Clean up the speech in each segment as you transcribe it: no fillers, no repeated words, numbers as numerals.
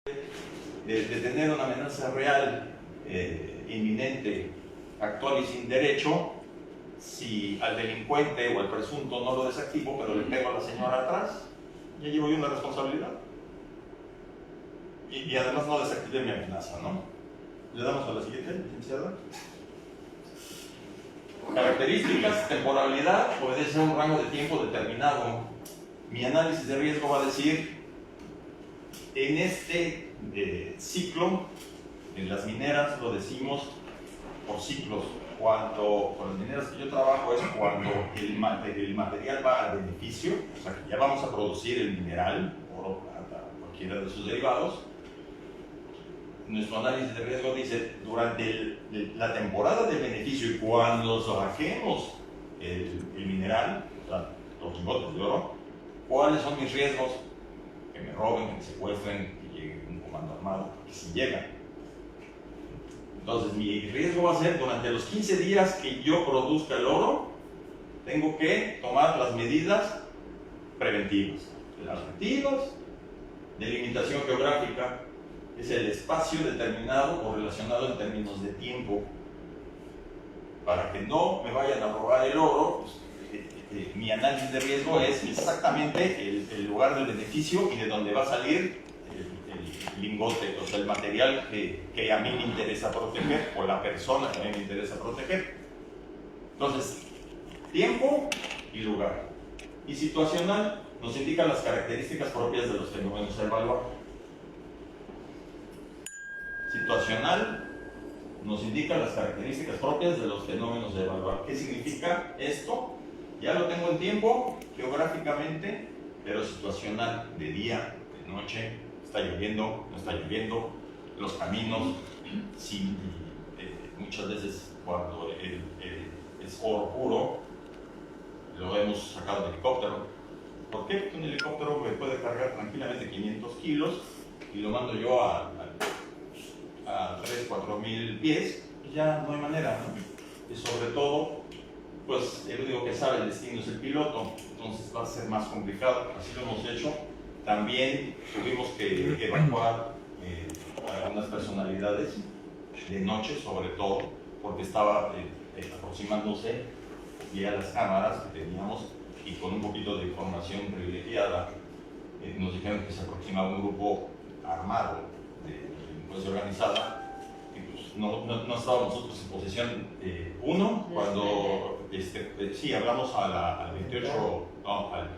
de tener una amenaza real, inminente, actual y sin derecho, si al delincuente o al presunto no lo desactivo, pero le pego a la señora atrás, ya llevo yo una responsabilidad. Y además no desactivé mi amenaza, ¿no? Le damos a la siguiente, licenciada. Características, temporalidad, obedece a un rango de tiempo determinado. Mi análisis de riesgo va a decir, en este ciclo, en las mineras lo decimos por ciclos. Cuando con las mineras que yo trabajo es cuando el material va al beneficio, o sea que ya vamos a producir el mineral, oro, plata, cualquiera de sus derivados. Nuestro análisis de riesgo dice, durante la temporada de beneficio y cuando saquemos el mineral, o sea, los lingotes de oro, ¿cuáles son mis riesgos? Que me roben, que me secuestren, que llegue un comando armado, que si llegan. Entonces, mi riesgo va a ser, durante los 15 días que yo produzca el oro, tengo que tomar las medidas preventivas. Las retiros, delimitación geográfica, es el espacio determinado o relacionado en términos de tiempo. Para que no me vayan a robar el oro, pues, mi análisis de riesgo es exactamente el lugar del beneficio y de donde va a salir el lingote, o sea, el material que a mí me interesa proteger, o la persona que a mí me interesa proteger. Entonces, tiempo y lugar. Y situacional nos indica las características propias de los fenómenos a evaluar. Situacional nos indica las características propias de los fenómenos a evaluar. ¿Qué significa esto? Ya lo tengo en tiempo, geográficamente, pero situacional, de día, de noche, está lloviendo, no está lloviendo, los caminos, sí, muchas veces cuando es oro puro, lo hemos sacado de helicóptero. ¿Por qué? Porque un helicóptero me puede cargar tranquilamente 500 kilos y lo mando yo a 3, 4 mil pies, y ya no hay manera, ¿no? Y sobre todo, pues el único que sabe el destino es el piloto, entonces va a ser más complicado. Así lo hemos hecho. También tuvimos que evacuar algunas personalidades de noche, sobre todo, porque estaba aproximándose vía las cámaras que teníamos y con un poquito de información privilegiada, nos dijeron que se aproximaba un grupo armado de delincuencia organizada, y pues no estábamos nosotros en posesión. Cuando sí, hablamos al 28, no, al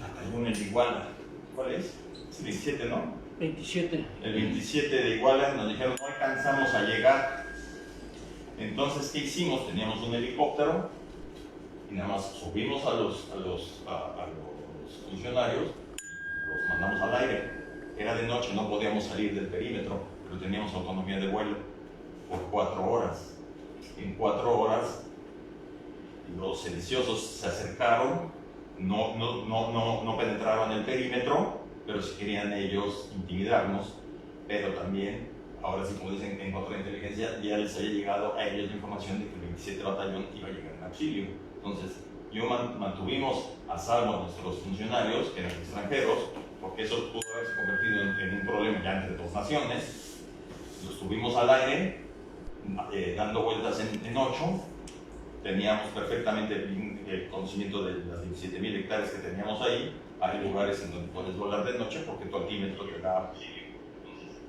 batallón de Iguala. ¿Cuál es? Es el 27, ¿no? 27. El 27 de Iguala, nos dijeron no alcanzamos a llegar. Entonces, ¿qué hicimos? Teníamos un helicóptero y nada más subimos a los funcionarios, los mandamos al aire. Era de noche, no podíamos salir del perímetro, pero teníamos autonomía de vuelo por 4 horas. En 4 horas, los sediciosos se acercaron, no penetraban el perímetro, pero sí querían ellos intimidarnos, pero también, ahora sí, como dicen en contrainteligencia, ya les había llegado a ellos la información de que el 27 batallón iba a llegar en auxilio. Entonces, mantuvimos a salvo a nuestros funcionarios, que eran extranjeros, porque eso pudo haberse convertido en un problema ya entre dos naciones. Los tuvimos al aire, dando vueltas en 8. Teníamos perfectamente el conocimiento de las 17,000 hectáreas que teníamos ahí. Hay lugares en donde puedes volar de noche porque tu altímetro te da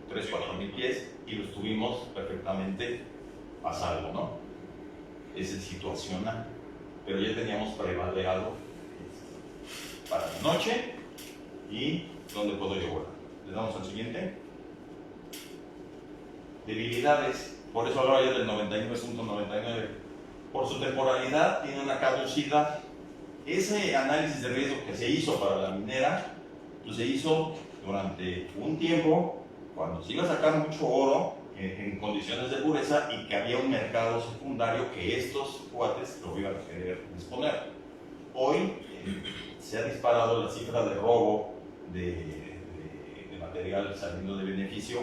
3, 4 mil pies, y los tuvimos perfectamente a salvo, ¿no? Es el situacional, pero ya teníamos prevalorado para la noche y dónde puedo yo volar. Le damos al siguiente. Debilidades, por eso hablaba yo del 99.99. Por su temporalidad tiene una caducidad. Ese análisis de riesgo que se hizo para la minera, pues se hizo durante un tiempo cuando se iba a sacar mucho oro en condiciones de pureza y que había un mercado secundario que estos cuates lo iban a querer disponer. Hoy se ha disparado la cifra de robo de material saliendo de beneficio.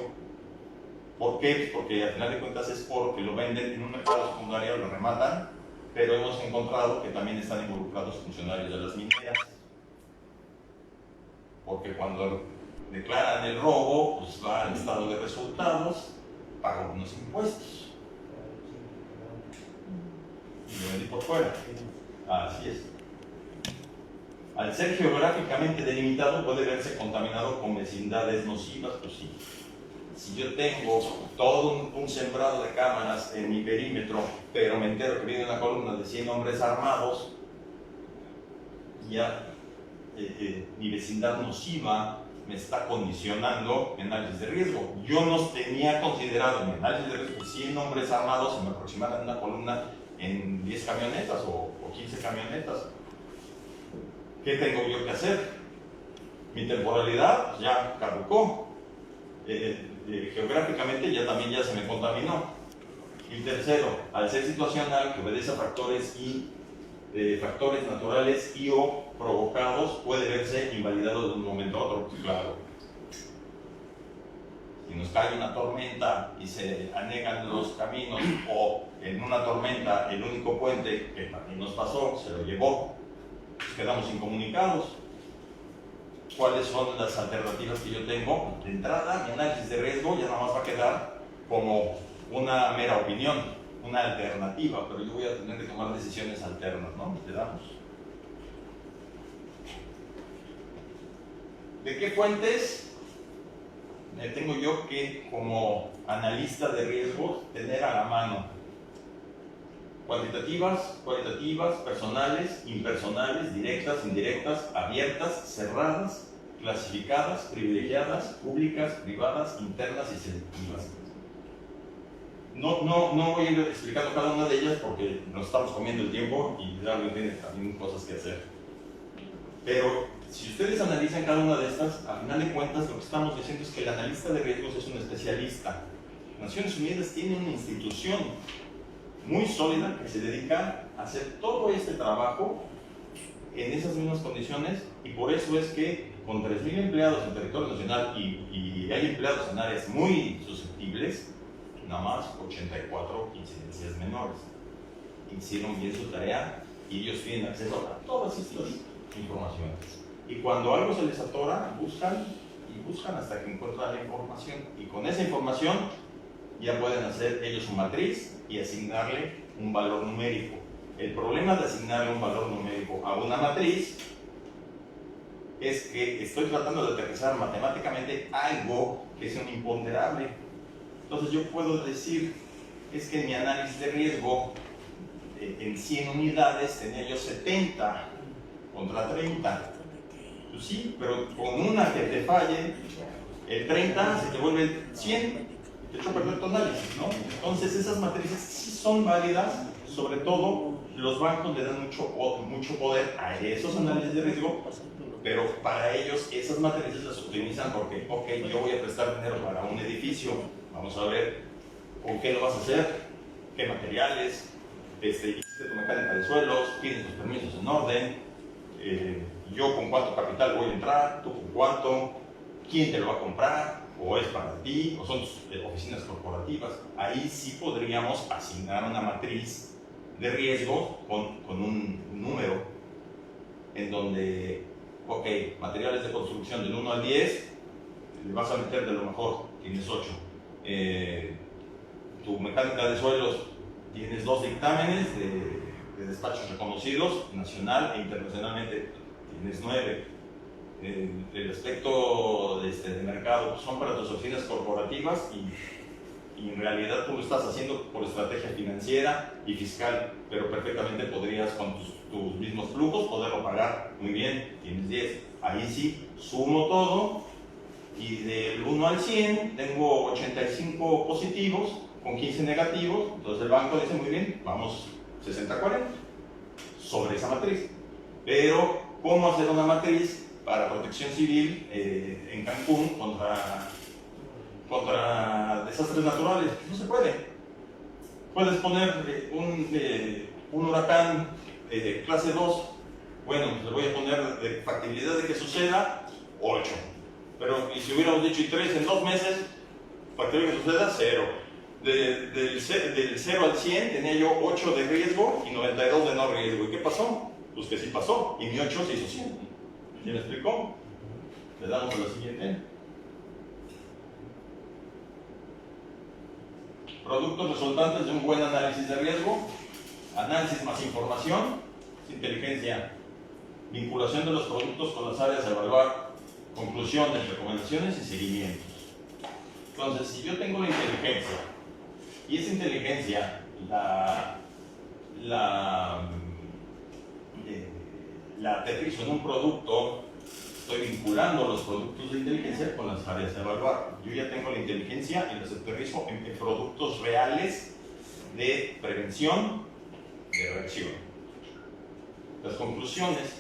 ¿Por qué? Porque al final de cuentas es oro que lo venden en un mercado secundario, lo rematan, pero hemos encontrado que también están involucrados funcionarios de las mineras. Porque cuando declaran el robo, pues va al estado de resultados, paga unos impuestos. Y lo vendí por fuera. Así es. Al ser geográficamente delimitado puede verse contaminado con vecindades nocivas, pues sí. Si yo tengo todo un sembrado de cámaras en mi perímetro, pero me entero que viene una columna de 100 hombres armados, ya mi vecindad nociva me está condicionando mi análisis de riesgo. Yo no tenía considerado en mi análisis de riesgo 100 hombres armados se me aproximaran una columna en 10 camionetas o 15 camionetas. ¿Qué tengo yo que hacer? Mi temporalidad pues, ya caducó. Geográficamente también ya se me contaminó. Y tercero, al ser situacional, que obedece a factores naturales y o provocados, puede verse invalidado de un momento a otro. Claro. Si nos cae una tormenta y se anegan los caminos, o en una tormenta el único puente que también nos pasó se lo llevó, pues quedamos incomunicados. ¿Cuáles son las alternativas que yo tengo? De entrada, mi análisis de riesgo ya nada más va a quedar como una mera opinión, una alternativa, pero yo voy a tener que tomar decisiones alternas, ¿no? Le damos. ¿De qué fuentes tengo yo que, como analista de riesgos, tener a la mano? Cuantitativas, cualitativas, personales, impersonales, directas, indirectas, abiertas, cerradas, clasificadas, privilegiadas, públicas, privadas, internas y selectivas. No voy a ir explicando cada una de ellas porque nos estamos comiendo el tiempo y Darwin tiene también cosas que hacer. Pero si ustedes analizan cada una de estas, al final de cuentas lo que estamos diciendo es que el analista de riesgos es un especialista. Naciones Unidas tiene una institución muy sólida que se dedica a hacer todo este trabajo en esas mismas condiciones, y por eso es que con 3.000 empleados en territorio nacional y hay empleados en áreas muy susceptibles, nada más 84 incidencias menores. Hicieron bien su tarea y ellos tienen acceso a todas estas informaciones. Y cuando algo se les atora, buscan y buscan hasta que encuentran la información. Y con esa información ya pueden hacer ellos su matriz y asignarle un valor numérico. El problema de asignarle un valor numérico a una matriz es que estoy tratando de aterrizar matemáticamente algo que es un imponderable. Entonces yo puedo decir, es que en mi análisis de riesgo en 100 unidades tenía yo 70 contra 30. Pues sí, pero con una que te falle, el 30 se te vuelve 100. Te echó a perder tu análisis, ¿no? Entonces esas matrices sí son válidas, sobre todo los bancos le dan mucho poder a esos análisis de riesgo, pero para ellos esas matrices las utilizan porque, ok, yo voy a prestar dinero para un edificio, vamos a ver con qué lo vas a hacer, qué materiales, hiciste tu mecánica de suelos, tienes tus permisos en orden, yo con cuánto capital voy a entrar, tú con cuánto, quién te lo va a comprar, o es para ti, o son tus oficinas corporativas. Ahí sí podríamos asignar una matriz de riesgo con un número en donde, ok, materiales de construcción del 1 al 10, le vas a meter de lo mejor, tienes 8. Tu mecánica de suelos, tienes 2 dictámenes de despachos reconocidos, nacional e internacionalmente, tienes 9. El aspecto de mercado pues son para tus oficinas corporativas y en realidad tú lo estás haciendo por estrategia financiera y fiscal, pero perfectamente podrías con tus mismos flujos poderlo pagar muy bien, tienes 10. Ahí sí, sumo todo y del 1 al 100 tengo 85 positivos con 15 negativos, entonces el banco dice muy bien, vamos 60-40 sobre esa matriz. Pero, ¿cómo hacer una matriz para protección civil en Cancún contra desastres naturales? No se puede. Puedes poner un huracán clase 2, bueno, le voy a poner de factibilidad de que suceda 8. Pero, y si hubiéramos dicho y 3 en 2 meses, factibilidad de que suceda 0. Del 0 al 100 tenía yo 8 de riesgo y 92 de no riesgo. ¿Y qué pasó? Pues que sí pasó, y mi 8 se hizo 100. ¿Sí me explicó? Le damos a la siguiente. Productos resultantes de un buen análisis de riesgo, análisis más información, inteligencia, vinculación de los productos con las áreas a evaluar, conclusiones, recomendaciones y seguimientos. Entonces, si yo tengo la inteligencia, y esa inteligencia la aterrizo en un producto, estoy vinculando los productos de inteligencia con las áreas a evaluar. Yo ya tengo la inteligencia y las aterrizo en productos reales de prevención, de reacción. Las conclusiones.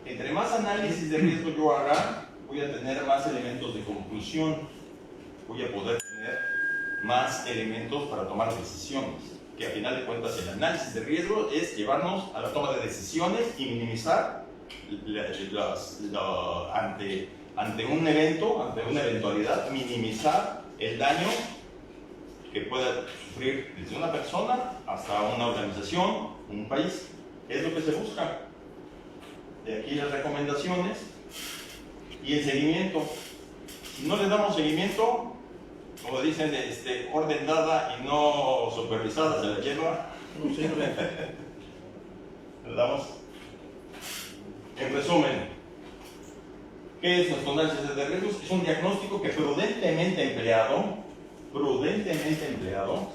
Entre más análisis de riesgo yo haga, voy a tener más elementos de conclusión. Voy a poder tener más elementos para tomar decisiones. Que a final de cuentas el análisis de riesgo es llevarnos a la toma de decisiones y minimizar ante un evento, ante una eventualidad, minimizar el daño que pueda sufrir desde una persona hasta una organización, un país. Es lo que se busca. De aquí las recomendaciones y el seguimiento. Si no le damos seguimiento, como dicen, orden dada y no supervisada se la lleva. No sirve. ¿Le damos? En resumen, ¿qué es nuestro análisis de riesgos? Es un diagnóstico que prudentemente empleado,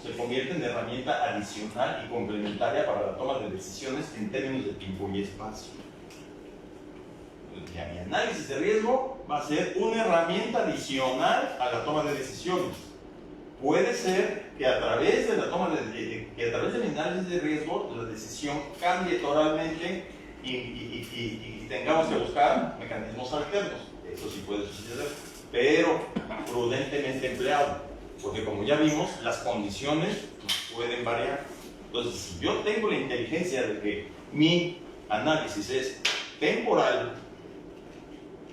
se convierte en herramienta adicional y complementaria para la toma de decisiones en términos de tiempo y espacio. Mi análisis de riesgo va a ser una herramienta adicional a la toma de decisiones. Puede ser que a través de mi análisis de riesgo la decisión cambie totalmente y tengamos que buscar mecanismos alternos. Eso sí puede suceder, pero prudentemente empleado, porque como ya vimos, las condiciones pueden variar. Entonces, si yo tengo la inteligencia de que mi análisis es temporal,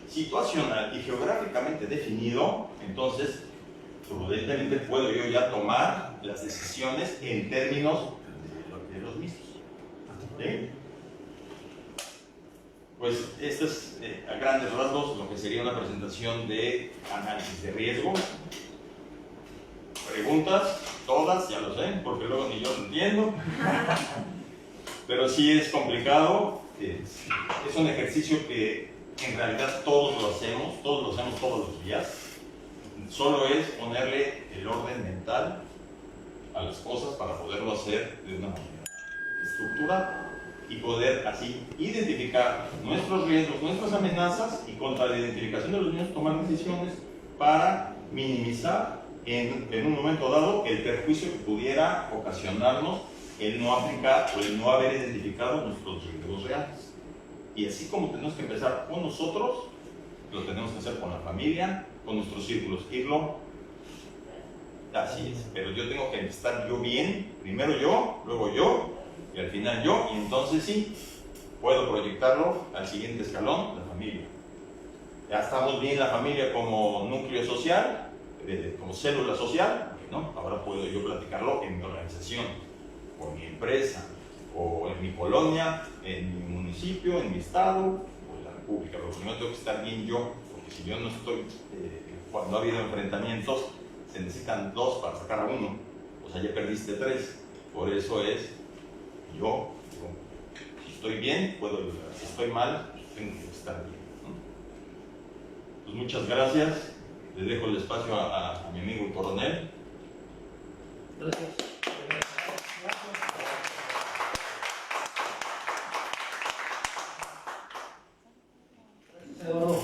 situacional y geográficamente definido, entonces prudentemente puedo yo ya tomar las decisiones en términos de los mismos. ¿Sí? Pues esto es a grandes rasgos lo que sería una presentación de análisis de riesgo. Preguntas, todas, ya lo sé, porque luego ni yo lo entiendo. Pero sí es complicado, es un ejercicio que en realidad todos lo hacemos todos los días. Solo es ponerle el orden mental a las cosas para poderlo hacer de una manera estructurada y poder así identificar nuestros riesgos, nuestras amenazas y contra la identificación de los mismos tomar decisiones para minimizar en un momento dado el perjuicio que pudiera ocasionarnos el no aplicar o el no haber identificado nuestros riesgos reales. Y así como tenemos que empezar con nosotros, lo tenemos que hacer con la familia, con nuestros círculos. Irlo, así es. Pero yo tengo que estar yo bien, primero yo, luego yo, y al final yo, y entonces sí, puedo proyectarlo al siguiente escalón, la familia. Ya estamos bien la familia como núcleo social, como célula social, ¿no? Ahora puedo yo platicarlo en mi organización, o en mi empresa, o en mi colonia, en mi municipio, en mi estado, o en la república. Pero primero tengo que estar bien yo, porque si yo no estoy, cuando ha habido enfrentamientos, se necesitan dos para sacar a uno, o sea, ya perdiste tres. Por eso es yo, si estoy bien, puedo ayudar, si estoy mal, tengo que estar bien, ¿no? Pues muchas gracias, le dejo el espacio a mi amigo el coronel. Gracias. Eduardo,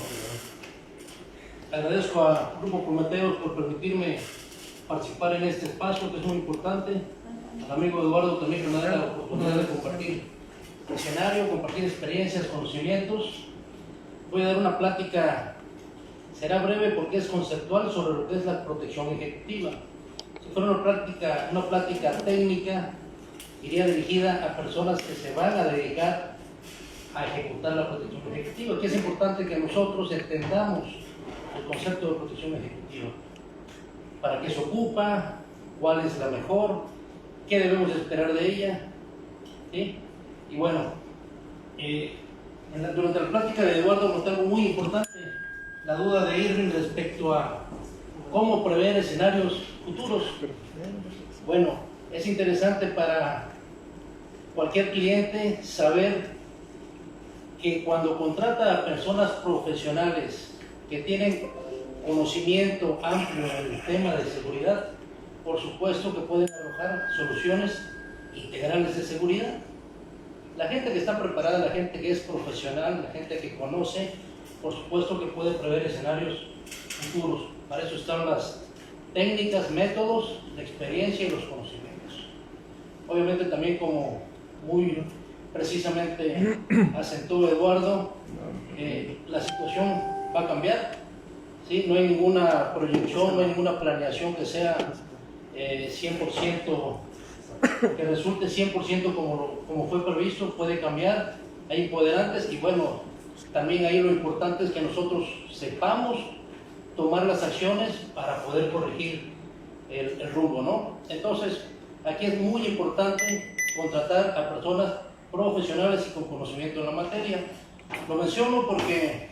agradezco a Grupo Prometeos por permitirme participar en este espacio que es muy importante. Al amigo Eduardo también que me da la oportunidad de compartir escenario, compartir experiencias, conocimientos. Voy a dar una plática, será breve porque es conceptual, sobre lo que es la protección ejecutiva. Si fuera una plática técnica, iría dirigida a personas que se van a dedicar a ejecutar la protección ejecutiva. Aquí es importante que nosotros entendamos el concepto de protección ejecutiva. ¿Para qué se ocupa? ¿Cuál es la mejor? ¿Qué debemos esperar de ella? ¿Sí? Y bueno, durante la plática de Eduardo noté algo muy importante, la duda de Irving respecto a cómo prever escenarios futuros. Bueno, es interesante para cualquier cliente saber que cuando contrata a personas profesionales que tienen conocimiento amplio en el tema de seguridad, por supuesto que pueden arrojar soluciones integrales de seguridad. La gente que está preparada, la gente que es profesional, la gente que conoce, por supuesto que puede prever escenarios futuros. Para eso están las técnicas, métodos, la experiencia y los conocimientos. Obviamente también, como muy precisamente acentuó Eduardo, la situación va a cambiar, ¿sí? No hay ninguna proyección, no hay ninguna planeación que sea 100%, que resulte 100% como fue previsto. Puede cambiar, hay imponderantes, y bueno, también ahí lo importante es que nosotros sepamos tomar las acciones para poder corregir el rumbo, ¿no? Entonces, aquí es muy importante contratar a personas profesionales y con conocimiento en la materia. Lo menciono porque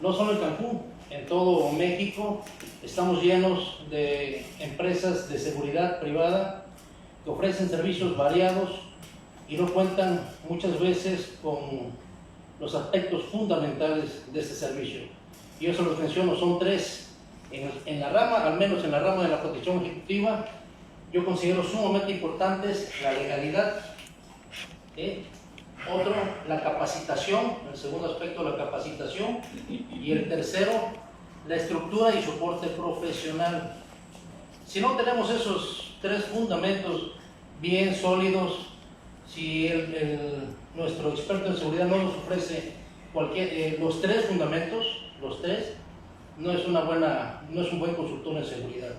no solo en Cancún, en todo México estamos llenos de empresas de seguridad privada que ofrecen servicios variados y no cuentan muchas veces con los aspectos fundamentales de este servicio. Y yo se los menciono, son tres. En la rama, al menos en la rama de la protección ejecutiva, yo considero sumamente importantes la legalidad, otro, la capacitación, el segundo aspecto, la capacitación, y el tercero, la estructura y soporte profesional. Si no tenemos esos tres fundamentos bien sólidos, si nuestro experto en seguridad no nos ofrece los tres fundamentos, los tres, no es un buen consultor en seguridad.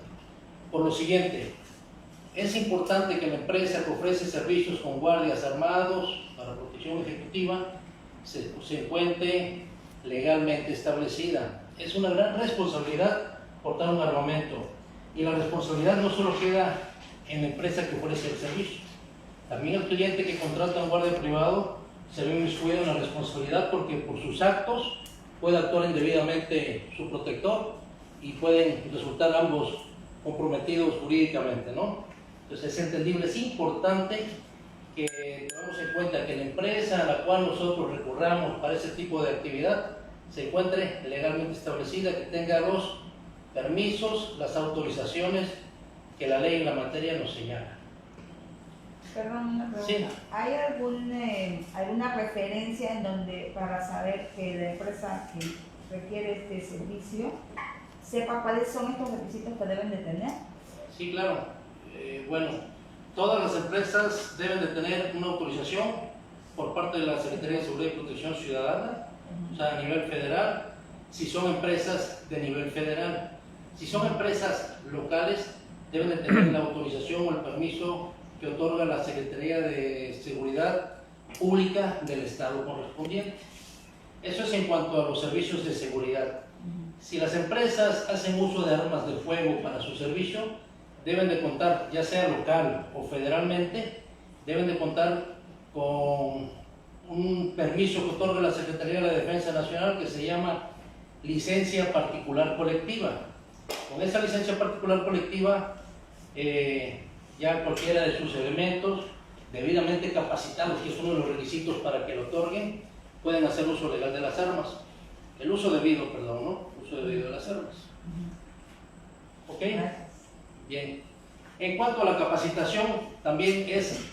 Por lo siguiente, es importante que la empresa que ofrece servicios con guardias armados para protección ejecutiva se encuentre legalmente establecida. Es una gran responsabilidad portar un armamento, y la responsabilidad no solo queda en la empresa que ofrece el servicio. También el cliente que contrata a un guardia privado se ve inmiscuido en la responsabilidad, porque por sus actos puede actuar indebidamente su protector y pueden resultar ambos comprometidos jurídicamente, ¿no? Entonces es entendible, es importante que tengamos en cuenta que la empresa a la cual nosotros recurramos para ese tipo de actividad se encuentre legalmente establecida, que tenga los permisos, las autorizaciones que la ley en la materia nos señala. Perdón, una pregunta. Sí. ¿Hay alguna referencia en donde, para saber que la empresa que requiere este servicio sepa cuáles son estos requisitos que deben de tener? Sí, claro. Bueno, todas las empresas deben de tener una autorización por parte de la Secretaría de Seguridad y Protección Ciudadana, o sea, a nivel federal, si son empresas de nivel federal. Si son empresas locales, deben de tener la autorización o el permiso que otorga la Secretaría de Seguridad Pública del Estado correspondiente. Eso es en cuanto a los servicios de seguridad. Si las empresas hacen uso de armas de fuego para su servicio, deben de contar, ya sea local o federalmente, deben de contar con un permiso que otorga la Secretaría de la Defensa Nacional, que se llama licencia particular colectiva. Con esa licencia particular colectiva, ya cualquiera de sus elementos debidamente capacitados, que es uno de los requisitos para que lo otorguen, pueden hacer uso legal de las armas. El uso debido, perdón, ¿no? Uso debido de las armas. ¿Ok? Bien. En cuanto a la capacitación, también es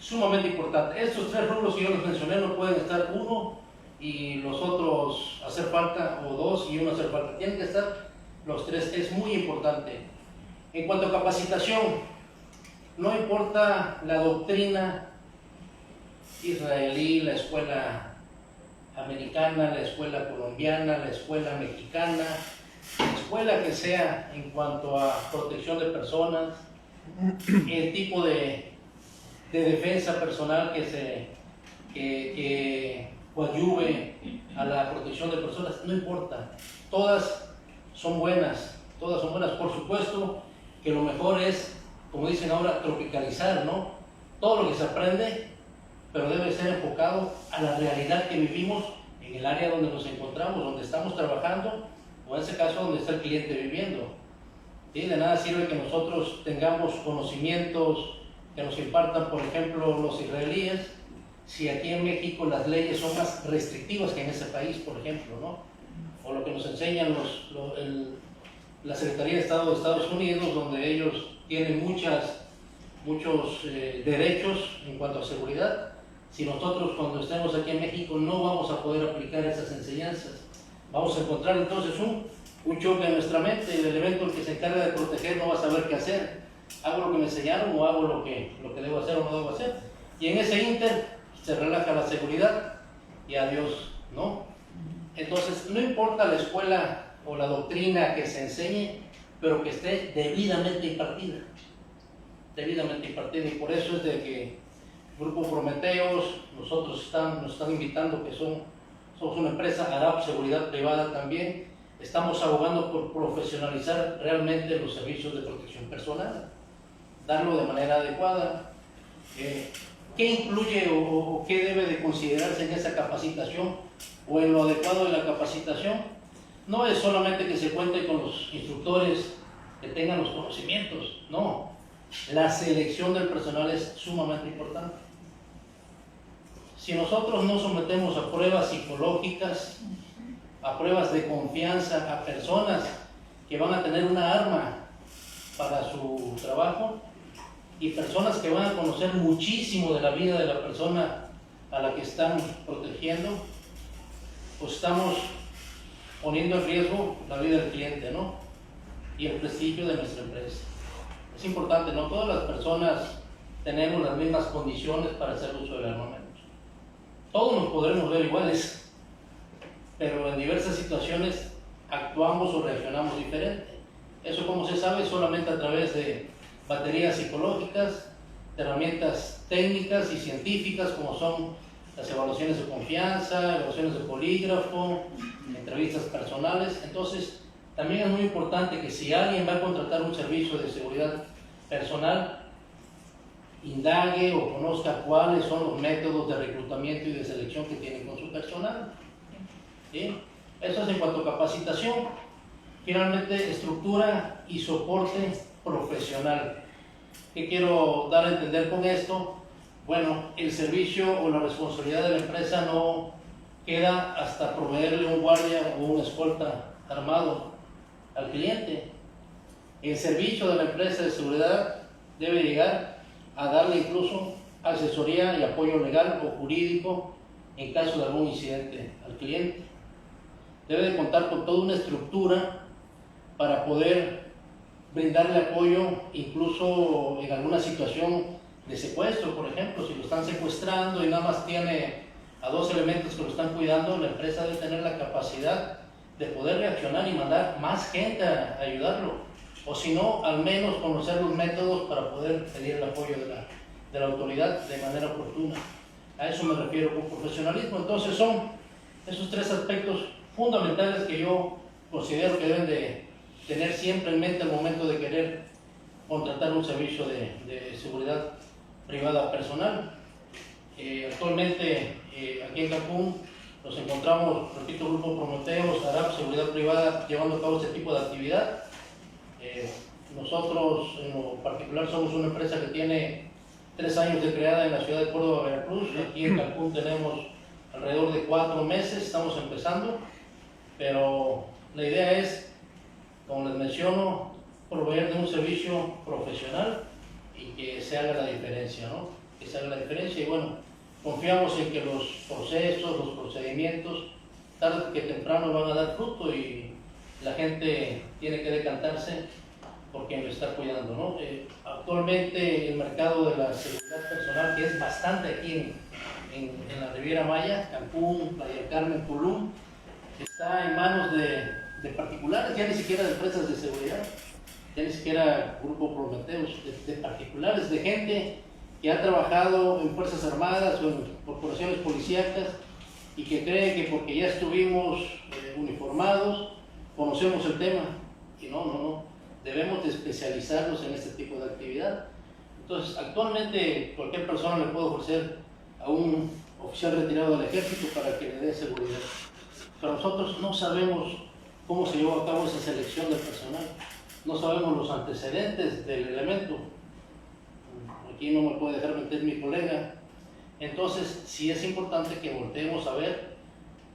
sumamente importante. Estos tres rubros que yo les mencioné no pueden estar uno y los otros hacer falta, o dos y uno hacer falta. Tienen que estar los tres, es muy importante. En cuanto a capacitación, no importa la doctrina israelí, la escuela americana, la escuela colombiana, la escuela mexicana, la escuela que sea en cuanto a protección de personas, el tipo de defensa personal que coadyuve a la protección de personas, no importa, todas son buenas, por supuesto que lo mejor es, como dicen ahora, tropicalizar, ¿no? Todo lo que se aprende, pero debe ser enfocado a la realidad que vivimos en el área donde nos encontramos, donde estamos trabajando, o en ese caso donde está el cliente viviendo. ¿Sí? De nada sirve que nosotros tengamos conocimientos que nos impartan, por ejemplo, los israelíes, si aquí en México las leyes son más restrictivas que en ese país, por ejemplo, ¿no? O lo que nos enseñan la Secretaría de Estado de Estados Unidos, donde ellos tienen muchos derechos en cuanto a seguridad. Si nosotros cuando estemos aquí en México no vamos a poder aplicar esas enseñanzas, vamos a encontrar entonces un choque en nuestra mente. El elemento que se encarga de proteger no va a saber qué hacer. ¿Hago lo que me enseñaron o hago lo que debo hacer o no debo hacer? Y en ese ínter se relaja la seguridad y adiós, ¿no? Entonces, no importa la escuela o la doctrina que se enseñe, pero que esté debidamente impartida. Debidamente impartida. Y por eso es de que Grupo Prometeos, nos están invitando, que somos una empresa Arab Seguridad Privada también. Estamos abogando por profesionalizar realmente los servicios de protección personal, darlo de manera adecuada. ¿Qué incluye o qué debe de considerarse en esa capacitación o en lo adecuado de la capacitación? No es solamente que se cuente con los instructores que tengan los conocimientos, no. La selección del personal es sumamente importante. Si nosotros no sometemos a pruebas psicológicas, a pruebas de confianza a personas que van a tener una arma para su trabajo y personas que van a conocer muchísimo de la vida de la persona a la que están protegiendo, pues estamos poniendo en riesgo la vida del cliente, ¿no? Y el prestigio de nuestra empresa. Es importante, no todas las personas tenemos las mismas condiciones para hacer uso del armamento. Todos nos podremos ver iguales, pero en diversas situaciones actuamos o reaccionamos diferente. Eso, como se sabe, solamente a través de baterías psicológicas, de herramientas técnicas y científicas como son las evaluaciones de confianza, evaluaciones de polígrafo, entrevistas personales. Entonces, también es muy importante que si alguien va a contratar un servicio de seguridad personal, indague o conozca cuáles son los métodos de reclutamiento y de selección que tienen con su personal. ¿Sí? Eso es en cuanto a capacitación. Finalmente, estructura y soporte profesional. ¿Qué quiero dar a entender con esto? Bueno, el servicio o la responsabilidad de la empresa no queda hasta proveerle un guardia o una escolta armado al cliente. El servicio de la empresa de seguridad debe llegar a darle incluso asesoría y apoyo legal o jurídico en caso de algún incidente al cliente. Debe de contar con toda una estructura para poder brindarle apoyo incluso en alguna situación de secuestro, por ejemplo. Si lo están secuestrando y nada más tiene a 2 elementos que lo están cuidando, la empresa debe tener la capacidad de poder reaccionar y mandar más gente a ayudarlo. O si no, al menos conocer los métodos para poder pedir el apoyo de la autoridad de manera oportuna. A eso me refiero con profesionalismo. Entonces son esos 3 aspectos fundamentales que yo considero que deben de tener siempre en mente al momento de querer contratar un servicio de seguridad privada personal. Actualmente aquí en Cancún nos encontramos, repito, Grupo Prometeos, Arab Seguridad Privada, llevando a cabo este tipo de actividad. Nosotros en lo particular somos una empresa que tiene 3 años de creada en la ciudad de Córdoba, Veracruz. Aquí en Cancún tenemos alrededor de 4 meses, estamos empezando, pero la idea es, como les menciono, proveer de un servicio profesional y que se haga la diferencia, ¿no? Que se haga la diferencia. Y bueno, confiamos en que los procesos, los procedimientos, tarde que temprano van a dar fruto y la gente tiene que decantarse por quien lo está cuidando, ¿no? Actualmente el mercado de la seguridad personal, que es bastante aquí en la Riviera Maya, Cancún, Playa del Carmen, Tulum, está en manos de particulares, ya ni siquiera de empresas de seguridad, ya ni siquiera Grupo Prometeos, de particulares, de gente que ha trabajado en Fuerzas Armadas o en corporaciones policíacas y que cree que porque ya estuvimos uniformados, conocemos el tema. Y no, debemos de especializarnos en este tipo de actividad. Entonces, actualmente cualquier persona le puede ofrecer a un oficial retirado del ejército para que le dé seguridad. Pero nosotros no sabemos cómo se llevó a cabo esa selección del personal. no sabemos los antecedentes del elemento. Aquí no me puede dejar mentir mi colega. Entonces, sí es importante que volteemos a ver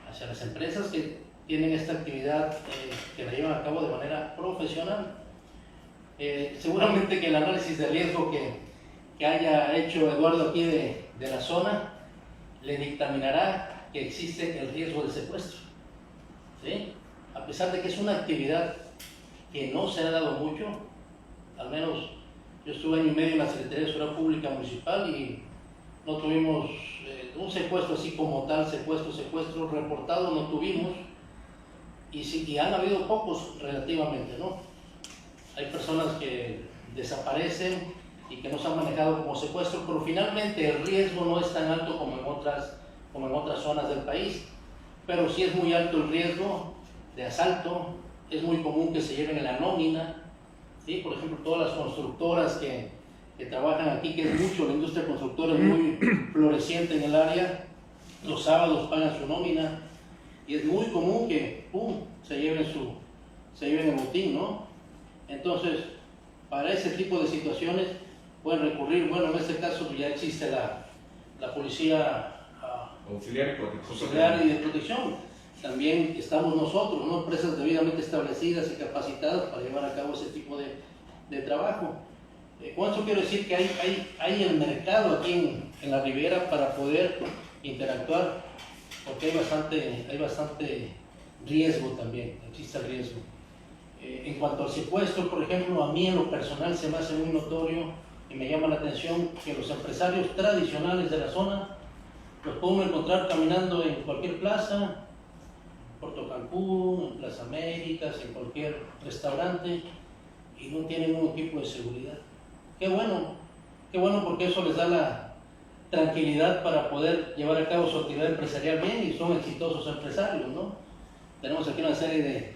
hacia las empresas que tienen esta actividad, que la llevan a cabo de manera profesional. Seguramente que el análisis de riesgo que haya hecho Eduardo aquí de la zona le dictaminará que existe el riesgo de secuestro, ¿sí? A pesar de que es una actividad que no se ha dado mucho, al menos yo estuve año y medio en la Secretaría de Seguridad Pública Municipal y no tuvimos un secuestro así como tal, secuestro reportado no tuvimos, y sí, y han habido pocos relativamente, ¿no? Hay personas que desaparecen y que no se han manejado como secuestro, pero finalmente el riesgo no es tan alto como en otras zonas del país, pero sí es muy alto el riesgo de asalto. Es muy común que se lleven en la nómina, ¿sí? Por ejemplo, todas las constructoras que trabajan aquí, que es mucho, la industria constructora es muy floreciente en el área, los sábados pagan su nómina y es muy común que se lleven el botín, ¿no? Entonces, para ese tipo de situaciones pueden recurrir, bueno, en este caso ya existe la policía auxiliar y de protección. También estamos nosotros, ¿no? Empresas debidamente establecidas y capacitadas para llevar a cabo ese tipo de trabajo. Con eso quiero decir que hay el mercado aquí en la Riviera para poder interactuar, porque hay bastante riesgo también, existe el riesgo. En cuanto al secuestro, por ejemplo, a mí en lo personal se me hace muy notorio y me llama la atención que los empresarios tradicionales de la zona los podemos encontrar caminando en cualquier plaza, Puerto Cancún, en Plaza Américas, en cualquier restaurante, y no tienen ningún equipo de seguridad. Qué bueno, porque eso les da la tranquilidad para poder llevar a cabo su actividad empresarial bien, y son exitosos empresarios, ¿no? Tenemos aquí una serie de...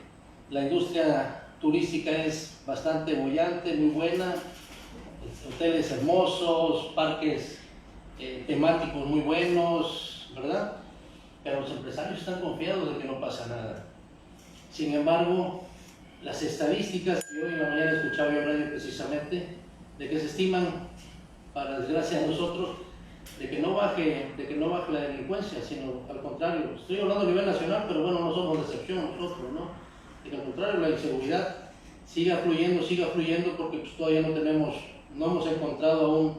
La industria turística es bastante bollante, muy buena, hoteles hermosos, parques temáticos muy buenos, ¿verdad? Pero los empresarios están confiados de que no pasa nada. Sin embargo, las estadísticas que hoy en la mañana escuchaba yo en radio precisamente, de que se estiman, para desgracia de nosotros, de que no baje la delincuencia, sino al contrario. Estoy hablando a nivel nacional, pero bueno, no somos la excepción nosotros, ¿no? De que al contrario, la inseguridad siga fluyendo, porque pues todavía no hemos encontrado aún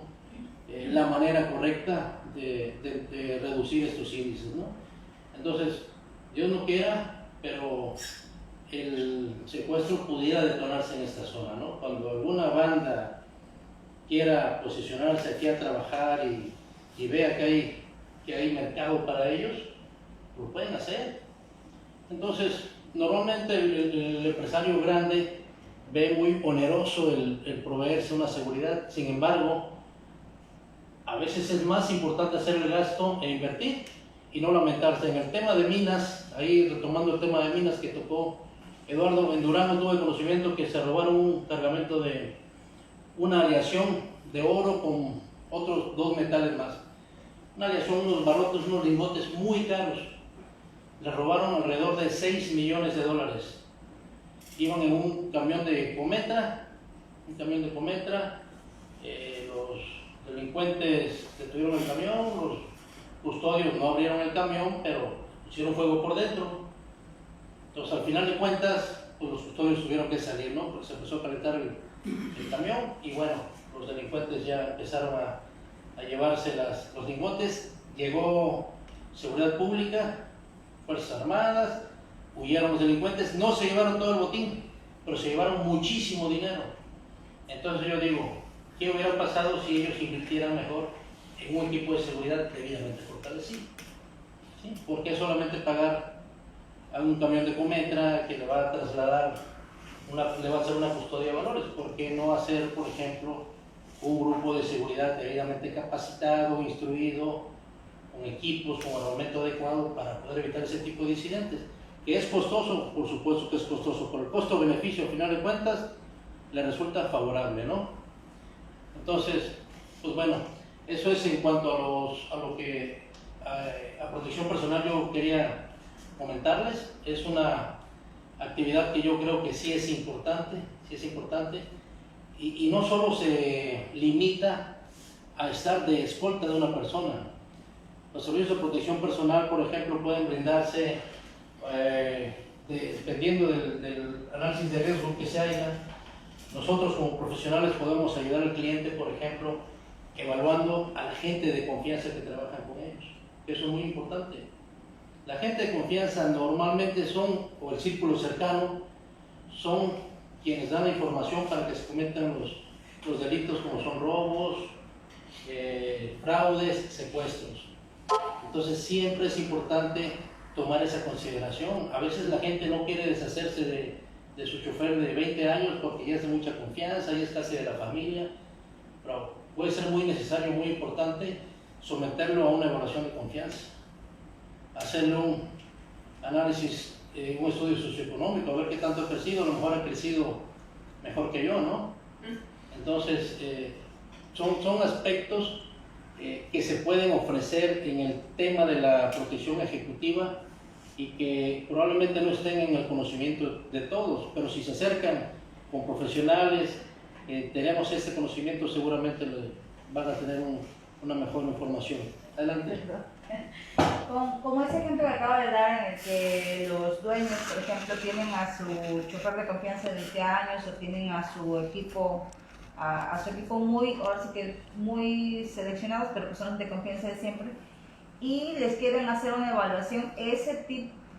la manera correcta de reducir estos índices, ¿no? Entonces, Dios no quiera, pero el secuestro pudiera detonarse en esta zona, ¿no? Cuando alguna banda quiera posicionarse aquí a trabajar y vea que hay mercado para ellos, lo pueden hacer. Entonces, normalmente el empresario grande ve muy oneroso el proveerse una seguridad. Sin embargo, a veces es más importante hacer el gasto e invertir y no lamentarse. En el tema de minas, ahí retomando el tema de minas que tocó Eduardo, en Durango tuve conocimiento que se robaron un cargamento de una aleación de oro con otros 2 metales más. Una aleación, unos barrotes, unos lingotes muy caros. Les robaron alrededor de $6 millones. Iban en un camión de Cometra, los delincuentes detuvieron el camión, los custodios no abrieron el camión, pero pusieron fuego por dentro. Entonces, al final de cuentas, pues los custodios tuvieron que salir, ¿no? Porque se empezó a calentar el camión y bueno, los delincuentes ya empezaron a llevarse los lingotes. Llegó Seguridad Pública, Fuerzas Armadas, huyeron los delincuentes, no se llevaron todo el botín, pero se llevaron muchísimo dinero. Entonces yo digo, ¿qué hubiera pasado si ellos invirtieran mejor en un equipo de seguridad debidamente fortalecido? ¿Sí? ¿Por qué solamente pagar a un camión de Cometra que le va a trasladar, le va a hacer una custodia de valores? ¿Por qué no hacer, por ejemplo, un grupo de seguridad debidamente capacitado, instruido, con equipos, con armamento adecuado para poder evitar ese tipo de incidentes? Que es costoso, por supuesto que es costoso, pero el costo-beneficio, al final de cuentas, le resulta favorable, ¿no? Entonces, pues bueno, eso es en cuanto a protección personal. Yo quería comentarles, es una actividad que yo creo que sí es importante, sí es importante. Y no solo se limita a estar de escolta de una persona. Los servicios de protección personal, por ejemplo, pueden brindarse dependiendo del análisis de riesgo que se haga. Nosotros como profesionales podemos ayudar al cliente, por ejemplo, evaluando a la gente de confianza que trabaja con ellos. Eso es muy importante. La gente de confianza normalmente son, o el círculo cercano, son quienes dan la información para que se cometan los delitos como son robos, fraudes, secuestros. Entonces siempre es importante tomar esa consideración. A veces la gente no quiere deshacerse de su chofer de 20 años porque ya es de mucha confianza, ya es casi de la familia, pero puede ser muy necesario, muy importante someterlo a una evaluación de confianza, hacerle un análisis, un estudio socioeconómico, a ver qué tanto ha crecido. A lo mejor ha crecido mejor que yo, ¿no? Entonces son aspectos que se pueden ofrecer en el tema de la protección ejecutiva y que probablemente no estén en el conocimiento de todos, pero si se acercan con profesionales, tenemos este conocimiento, seguramente van a tener una mejor información. Adelante. Como ese ejemplo que acaba de dar, en el que los dueños, por ejemplo, tienen a su chofer de confianza de 20 años o tienen a su equipo muy, ahora sí que muy seleccionados, pero que son de confianza de siempre, y les quieren hacer una evaluación,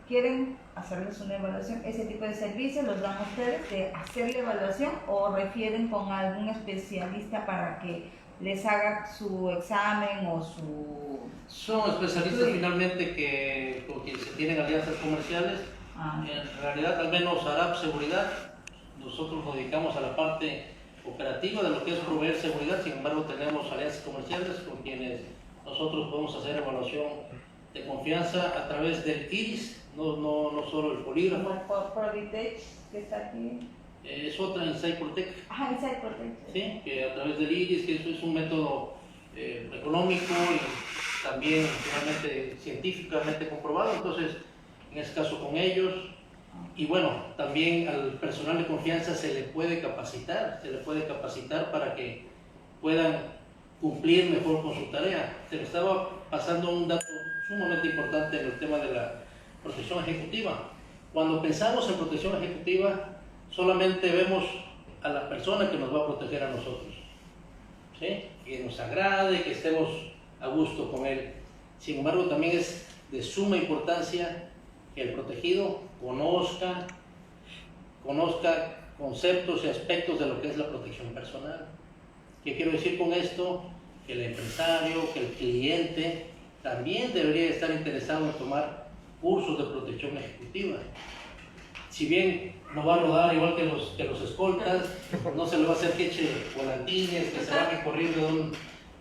quieren hacerles una evaluación, ese tipo de servicios los dan ustedes de hacer la evaluación, o refieren con algún especialista para que les haga su examen o su... Son especialistas finalmente que se tienen alianzas comerciales. En realidad, al menos ARAP Seguridad, nosotros nos dedicamos a la parte operativa de lo que es proveer seguridad. Sin embargo, tenemos alianzas comerciales con quienes nosotros podemos hacer evaluación de confianza a través del IRIS, no solo el polígrafo. Provitech, que está aquí. Es otra, Insight Protect. Insight Protect. Sí, que a través del IRIS, que eso es un método económico y también finalmente científicamente comprobado. Entonces, en este caso con ellos. Y bueno, también al personal de confianza se le puede capacitar para que puedan cumplir mejor con su tarea. Se me estaba pasando un dato sumamente importante en el tema de la protección ejecutiva. Cuando pensamos en protección ejecutiva, solamente vemos a la persona que nos va a proteger a nosotros, ¿sí? Que nos agrade, que estemos a gusto con él. Sin embargo, también es de suma importancia que el protegido conozca conceptos y aspectos de lo que es la protección personal. ¿Qué quiero decir con esto? Que el empresario, que el cliente también debería estar interesado en tomar cursos de protección ejecutiva. Si bien no va a rodar igual que los escoltas, no se le va a hacer que eche volantines, que se baje corriendo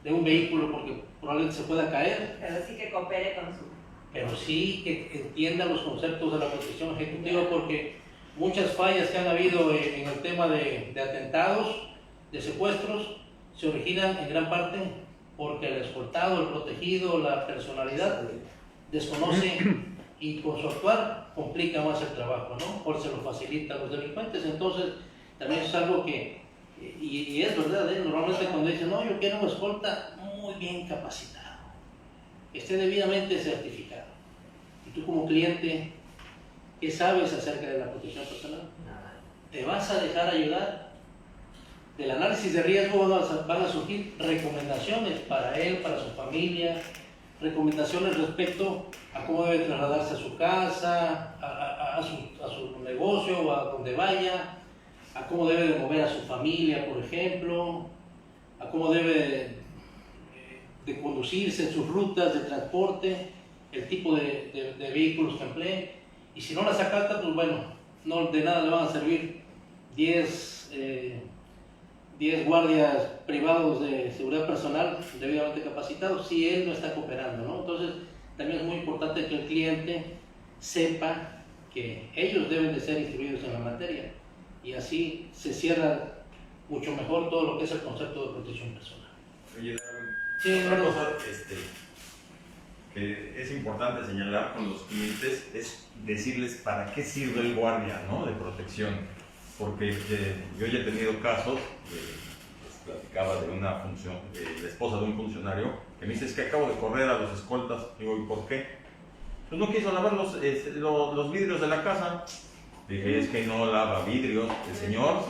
de un vehículo porque probablemente se pueda caer. Pero sí que coopere con su... Pero sí que entienda los conceptos de la protección ejecutiva, porque muchas fallas que han habido en el tema de atentados, de secuestros, se originan en gran parte porque el escoltado, el protegido, la personalidad desconoce y con su actuar complica más el trabajo, ¿no? Por se lo facilita a los delincuentes. Entonces, también es algo que, y es verdad, normalmente cuando dicen, no, yo quiero una escolta muy bien capacitado, que esté debidamente certificado. Y tú como cliente, ¿qué sabes acerca de la protección personal? Nada. ¿Te vas a dejar ayudar? Del análisis de riesgo van a surgir recomendaciones para él, para su familia, recomendaciones respecto a cómo debe trasladarse a su casa, a su negocio o a donde vaya, a cómo debe de mover a su familia, por ejemplo, a cómo debe de conducirse en sus rutas de transporte, el tipo de vehículos que emplee. Y si no las acata, pues bueno, no de nada le van a servir 10 guardias privados de seguridad personal debidamente capacitados si él no está cooperando, ¿no? Entonces, también es muy importante que el cliente sepa que ellos deben de ser instruidos en la materia, y así se cierra mucho mejor todo lo que es el concepto de protección personal. Oye, sí, otra cosa que es importante señalar con los clientes es decirles para qué sirve el guardia, ¿no?, de protección. porque yo ya he tenido casos, platicaba de una función, la esposa de un funcionario, que me dice, es que acabo de correr a los escoltas. Digo, ¿y por qué? Pues no quiso lavar los vidrios de la casa. Dije, es que no lava vidrios, el señor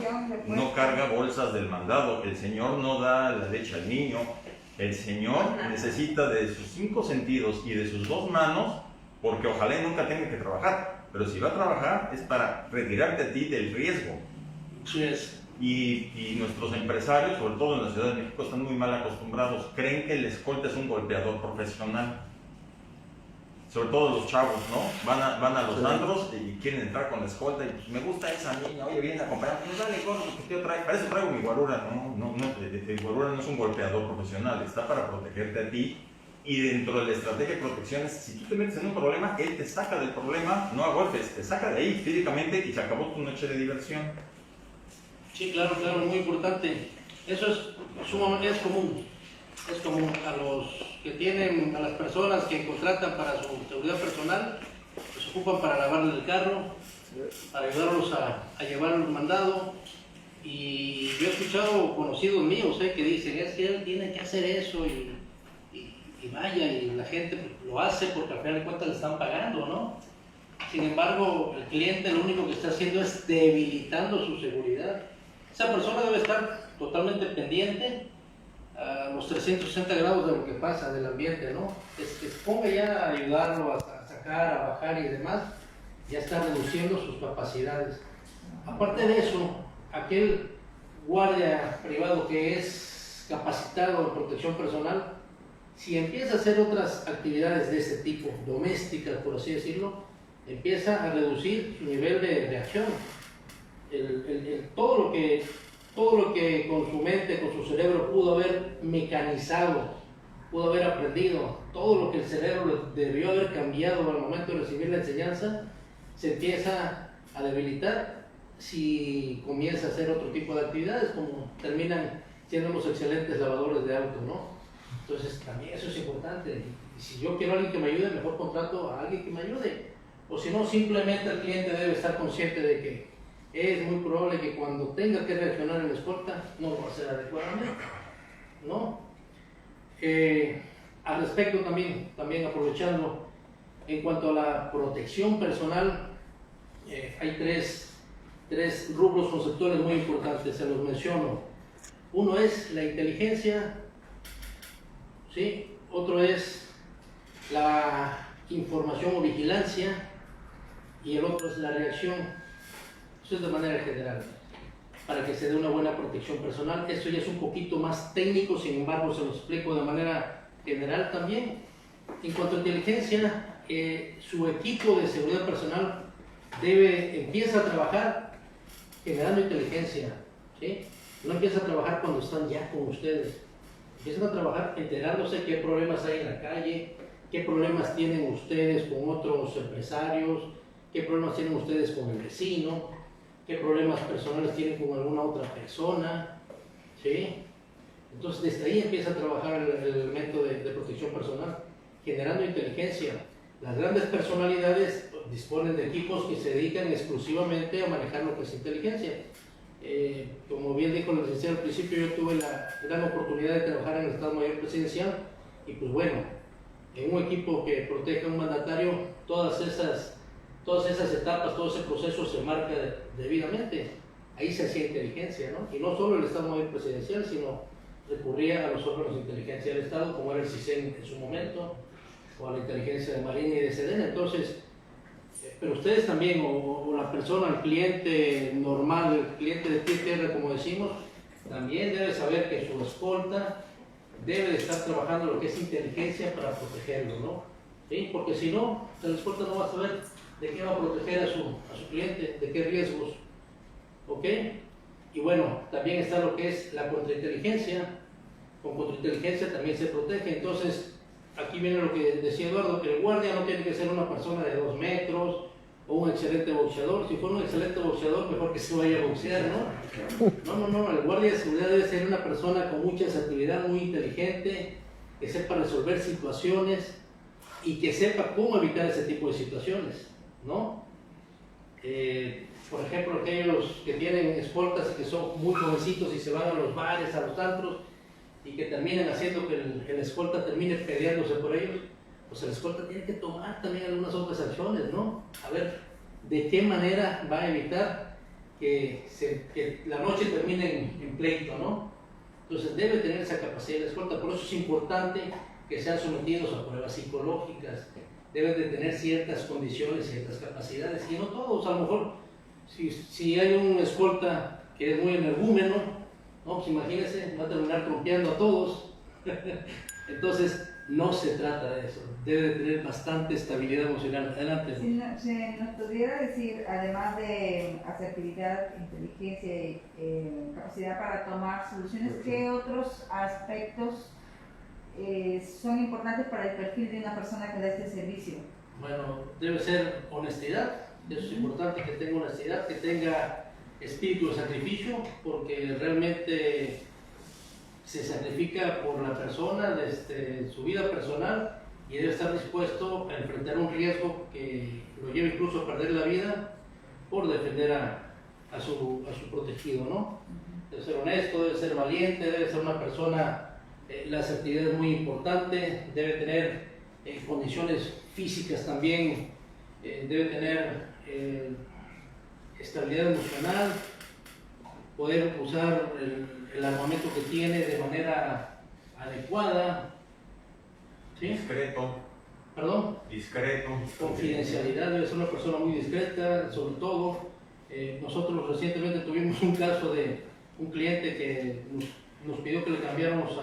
no carga bolsas del mandado, el señor no da la leche al niño, el señor necesita de sus 5 sentidos y de sus 2 manos, porque ojalá nunca tenga que trabajar, pero si va a trabajar es para retirarte a ti del riesgo. Sí es. Y nuestros empresarios, sobre todo en la Ciudad de México, están muy mal acostumbrados, creen que el escolta es un golpeador profesional. Sobre todo los chavos, ¿no? Van a los antros y quieren entrar con la escolta y pues me gusta esa niña, oye, viene a acompañar, pues dale, gordo, que te traigo. Para eso traigo mi guarura, el guarura no es un golpeador profesional, está para protegerte a ti. Y dentro de la estrategia de protección es, si tú te metes en un problema, él te saca del problema, no a golpes, te saca de ahí físicamente y se acabó tu noche de diversión. Sí, claro, muy importante. Eso es sumamente común. Es común a los que tienen, a las personas que contratan para su seguridad personal, que se ocupan para lavarle el carro, para ayudarlos a llevar el mandado. Y yo he escuchado conocidos míos que dicen, es que él tiene que hacer eso y vaya, y la gente lo hace porque al final de cuentas le están pagando, ¿no? Sin embargo, el cliente lo único que está haciendo es debilitando su seguridad. Esa persona debe estar totalmente pendiente a los 360 grados de lo que pasa del ambiente, ¿no? Que se ponga ya a ayudarlo a sacar, a bajar y demás, ya está reduciendo sus capacidades. Aparte de eso, aquel guardia privado que es capacitado en protección personal, si empieza a hacer otras actividades de ese tipo, domésticas por así decirlo, empieza a reducir su nivel de reacción. Todo lo que con su mente, con su cerebro pudo haber mecanizado, pudo haber aprendido, todo lo que el cerebro debió haber cambiado al momento de recibir la enseñanza, se empieza a debilitar si comienza a hacer otro tipo de actividades, como terminan siendo unos excelentes lavadores de auto, ¿no? Entonces también eso es importante. Y si yo quiero a alguien que me ayude, mejor contrato a alguien que me ayude. O si no, simplemente el cliente debe estar consciente de que es muy probable que cuando tenga que reaccionar en la escolta no va a ser adecuadamente, ¿no? Al respecto también aprovechando, en cuanto a la protección personal, hay tres rubros conceptuales muy importantes, se los menciono. Uno es la inteligencia, ¿sí? Otro es la información o vigilancia y el otro es la reacción. Eso es de manera general, para que se dé una buena protección personal. Esto ya es un poquito más técnico, sin embargo se lo explico de manera general también. En cuanto a inteligencia, su equipo de seguridad personal empieza a trabajar generando inteligencia, ¿sí? No empieza a trabajar cuando están ya con ustedes. Empiezan a trabajar enterándose qué problemas hay en la calle, qué problemas tienen ustedes con otros empresarios, qué problemas tienen ustedes con el vecino, qué problemas personales tienen con alguna otra persona, ¿sí? Entonces desde ahí empieza a trabajar el elemento de protección personal, generando inteligencia. Las grandes personalidades disponen de equipos que se dedican exclusivamente a manejar lo que es inteligencia. Como bien dijo la licenciada al principio, yo tuve la gran oportunidad de trabajar en el Estado Mayor Presidencial y pues bueno, en un equipo que proteja a un mandatario, todas esas etapas, todo ese proceso se marca debidamente. Ahí se hacía inteligencia, ¿no? Y no solo el Estado Mayor Presidencial, sino recurría a los órganos de inteligencia del Estado, como era el CISEN en su momento, o a la inteligencia de Marina y de SEDENA. Entonces, pero ustedes también, o la persona, el cliente normal, el cliente de pie tierra, como decimos, también debe saber que su escolta debe de estar trabajando lo que es inteligencia para protegerlo, ¿no? ¿Sí? Porque si no, el escolta no va a saber de qué va a proteger a su cliente, de qué riesgos, ¿ok? Y bueno, también está lo que es la contrainteligencia. Con contrainteligencia también se protege. Entonces, aquí viene lo que decía Eduardo, que el guardia no tiene que ser una persona de 2 metros o un excelente boxeador. Si fuera un excelente boxeador, mejor que se vaya a boxear, ¿no? No, el guardia de seguridad debe ser una persona con mucha asertividad, muy inteligente, que sepa resolver situaciones y que sepa cómo evitar ese tipo de situaciones, ¿no? Por ejemplo, aquellos que tienen escoltas que son muy jovencitos y se van a los bares, a los antros, y que terminan haciendo que el escolta termine peleándose por ellos, pues el escolta tiene que tomar también algunas otras acciones, ¿no? A ver, ¿de qué manera va a evitar que la noche termine en pleito, ¿no? Entonces debe tener esa capacidad de escolta, por eso es importante que sean sometidos a pruebas psicológicas, deben de tener ciertas condiciones, ciertas capacidades, y no todos, a lo mejor, si hay un escolta que es muy energúmeno, ¿no? Pues imagínense, va a terminar trompeando a todos. Entonces, no se trata de eso, debe de tener bastante estabilidad emocional. Adelante. Si nos pudiera decir, además de asertividad, inteligencia y capacidad para tomar soluciones, ¿qué otros aspectos son importantes para el perfil de una persona que da este servicio? Bueno, debe ser honestidad, eso es importante, que tenga honestidad, que tenga espíritu de sacrificio, porque realmente se sacrifica por la persona desde su vida personal y debe estar dispuesto a enfrentar un riesgo que lo lleve incluso a perder la vida por defender a su protegido, ¿no? Debe ser honesto, debe ser valiente, debe ser una persona, la asertividad es muy importante, debe tener condiciones físicas también, debe tener estabilidad emocional, poder usar el armamento que tiene de manera adecuada, ¿sí? Discreto. ¿Perdón? Discreto. Confidencialidad, debe ser una persona muy discreta, sobre todo. Nosotros recientemente tuvimos un caso de un cliente que nos pidió que le cambiáramos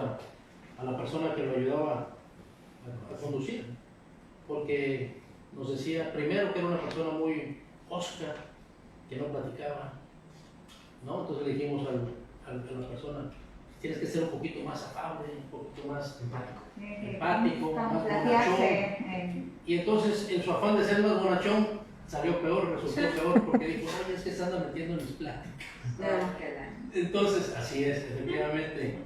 a la persona que lo ayudaba a conducir, porque nos decía primero que era una persona muy osca, que no platicaba, ¿no? Entonces le dijimos a la persona, tienes que ser un poquito más afable, un poquito más empático, más bonachón. Y entonces, en su afán de ser más bonachón, salió peor, resultó peor, porque dijo, oye, es que se anda metiendo en mis pláticas. Entonces, así es, efectivamente.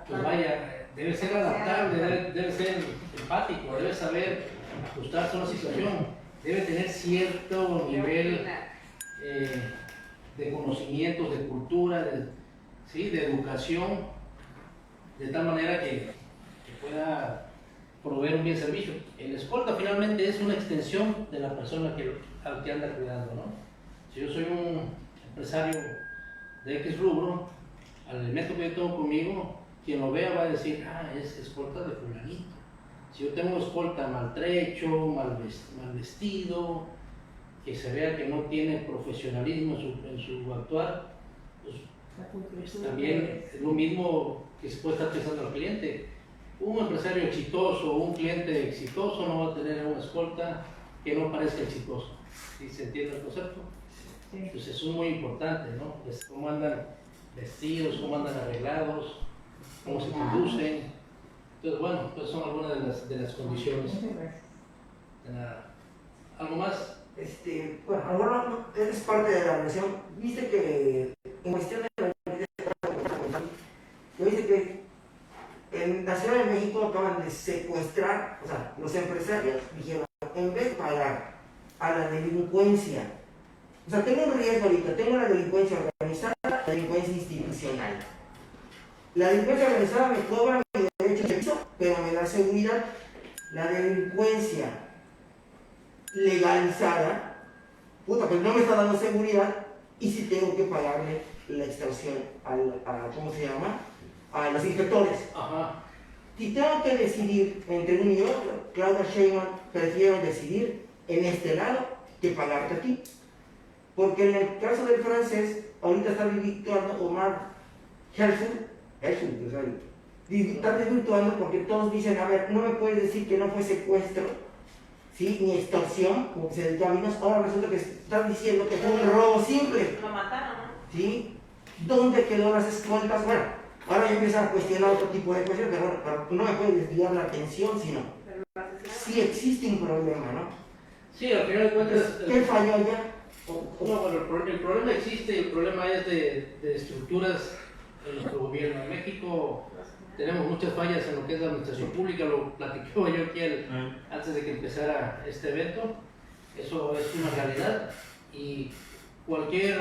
Pues vaya, debe ser adaptable, debe ser empático, debe saber ajustarse a una situación, debe tener cierto nivel de conocimientos, de cultura, de educación, de tal manera que pueda proveer un bien servicio. El escolta finalmente es una extensión de la persona al que anda cuidando, ¿no? Si yo soy un empresario de X rubro, al elemento que yo tengo conmigo, quien lo vea va a decir, es escolta de fulanito. Si yo tengo escolta maltrecho, mal vestido, que se vea que no tiene profesionalismo en su actuar, pues también es lo mismo que se puede estar pensando al cliente. Un empresario exitoso o un cliente exitoso no va a tener una escolta que no parezca exitoso. ¿Sí se entiende el concepto? Sí. Entonces eso es muy importante, ¿no? Pues cómo andan vestidos, cómo andan arreglados, cómo se conducen. Entonces, bueno, pues son algunas de las condiciones. De nada. ¿Algo más? Bueno, ahora eres parte de la relación. Viste que en cuestión de la dice que en la Ciudad de México acaban de secuestrar, o sea, los empresarios dijeron, en vez de pagar a la delincuencia, o sea, tengo un riesgo ahorita, tengo la delincuencia organizada, la delincuencia institucional. La delincuencia organizada me cobra mi derecho de servicio, pero me da seguridad. La delincuencia legalizada, pues no me está dando seguridad y si tengo que pagarle la extorsión ¿cómo se llama? A los inspectores. Ajá. Si tengo que decidir entre uno y otro, Claudia Sheinbaum prefiero decidir en este lado que pagarte a ti. Porque en el caso del francés, ahorita está desvirtuando Omar Helfund, está desvirtuando porque todos dicen, a ver, no me puedes decir que no fue secuestro, ¿sí? Ni extorsión, como se determina, ahora resulta que estás diciendo que fue un robo simple. Lo mataron, ¿no? ¿Sí? ¿Dónde quedó las escoltas? Bueno, ahora ya empiezan a cuestionar otro tipo de cuestiones, pero no me puede desviar la atención, sino sí existe un problema, ¿no? Sí, al final de cuentas... ¿Qué falló allá? No, bueno, el problema existe, el problema es de estructuras en nuestro gobierno. En México tenemos muchas fallas en lo que es la administración pública, lo platicaba yo aquí antes de que empezara este evento. Eso es una realidad. y cualquier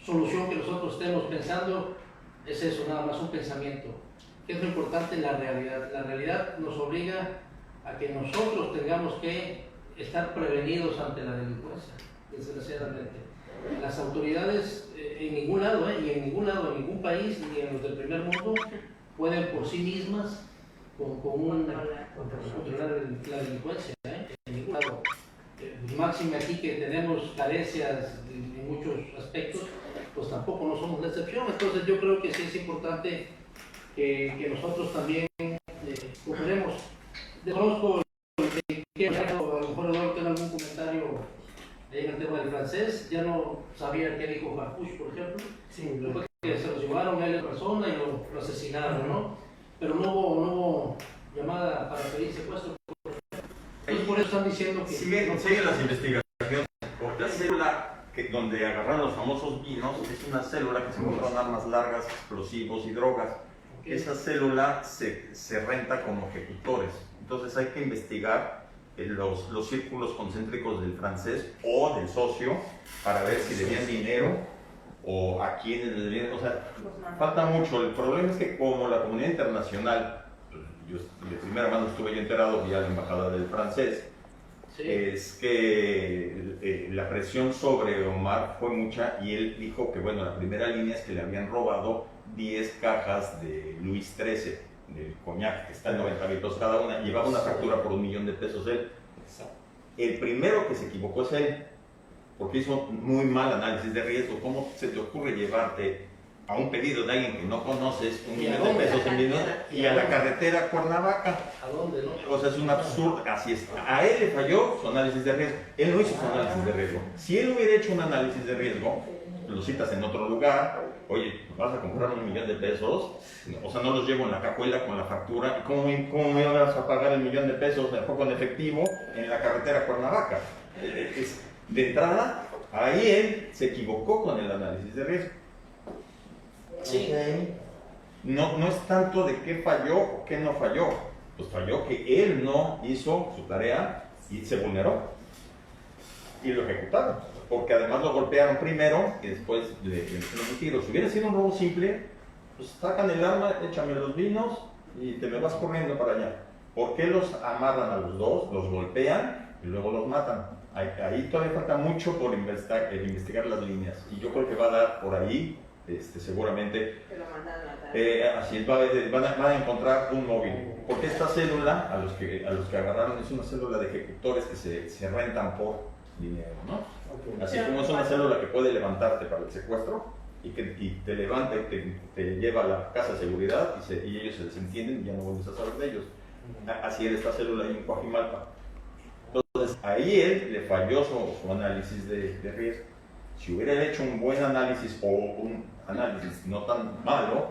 solución que nosotros estemos pensando es eso, nada más un pensamiento. ¿Qué es lo importante? La realidad. La realidad nos obliga a que nosotros tengamos que estar prevenidos ante la delincuencia, desgraciadamente. Las autoridades en ningún lado, y en ningún país, ni en los del primer mundo, pueden por sí mismas controlar la delincuencia, en ningún lado. Máxime aquí que tenemos carencias en muchos aspectos, pues tampoco no somos la excepción. Entonces yo creo que sí es importante que nosotros también cooperemos. Desconozco que a lo mejor Eduardo tenga algún comentario en el tema del francés. Ya no sabía qué dijo Harfuch, por ejemplo. Sí, Fue que se lo llevaron a él en persona y lo asesinaron, ¿no? Pero no hubo llamada para pedir secuestro. Entonces por eso están diciendo que... Siguen las investigaciones, porque la célula donde agarraron los famosos vinos es una célula que se encontraron armas largas, explosivos y drogas. Esa célula se renta como ejecutores. Entonces hay que investigar los círculos concéntricos del francés o del socio para ver si debían dinero o a quiénes les debían. O sea, falta mucho. El problema es que como la comunidad internacional, yo de primera mano estuve yo enterado vía la embajada del francés, sí, es que la presión sobre Omar fue mucha y él dijo que bueno, la primera línea es que le habían robado 10 cajas de Luis XIII, del coñac, que está en 90,000 pesos cada una, llevaba una factura por $1,000,000 él. El primero que se equivocó es él, porque hizo muy mal análisis de riesgo. ¿Cómo se te ocurre llevarte a un pedido de alguien que no conoces $1,000,000 en dinero y a la carretera Cuernavaca? ¿A dónde, no? O sea, es un absurdo, así es. A él le falló su análisis de riesgo. Él no hizo su análisis de riesgo. Si él hubiera hecho un análisis de riesgo, lo citas en otro lugar, oye, vas a comprar $1,000,000, o sea, no los llevo en la cajuela con la factura, ¿y cómo me vas a pagar $1,000,000 de poco en efectivo en la carretera Cuernavaca? De entrada, ahí él se equivocó con el análisis de riesgo. Sí. No es tanto de qué falló o qué no falló, pues falló que él no hizo su tarea y se vulneró y lo ejecutaron, porque además lo golpearon primero y después le metieron un tiro. Si hubiera sido un robo simple, pues sacan el arma, échame los vinos y te me vas corriendo para allá. ¿Por qué los amarran a los dos, los golpean y luego los matan? Ahí todavía falta mucho por investigar las líneas y yo creo que va a dar por ahí. Seguramente así es, van a encontrar un móvil, porque esta célula a los que agarraron es una célula de ejecutores que se rentan por dinero, ¿no? Así como es una célula que puede levantarte para el secuestro y te levanta y te lleva a la casa de seguridad y ellos se desentienden y ya no vuelves a saber de ellos. Así era esta célula ahí en Coajimalpa. Entonces ahí él le falló su análisis de riesgo. Si hubiera hecho un buen análisis o un análisis no tan malo,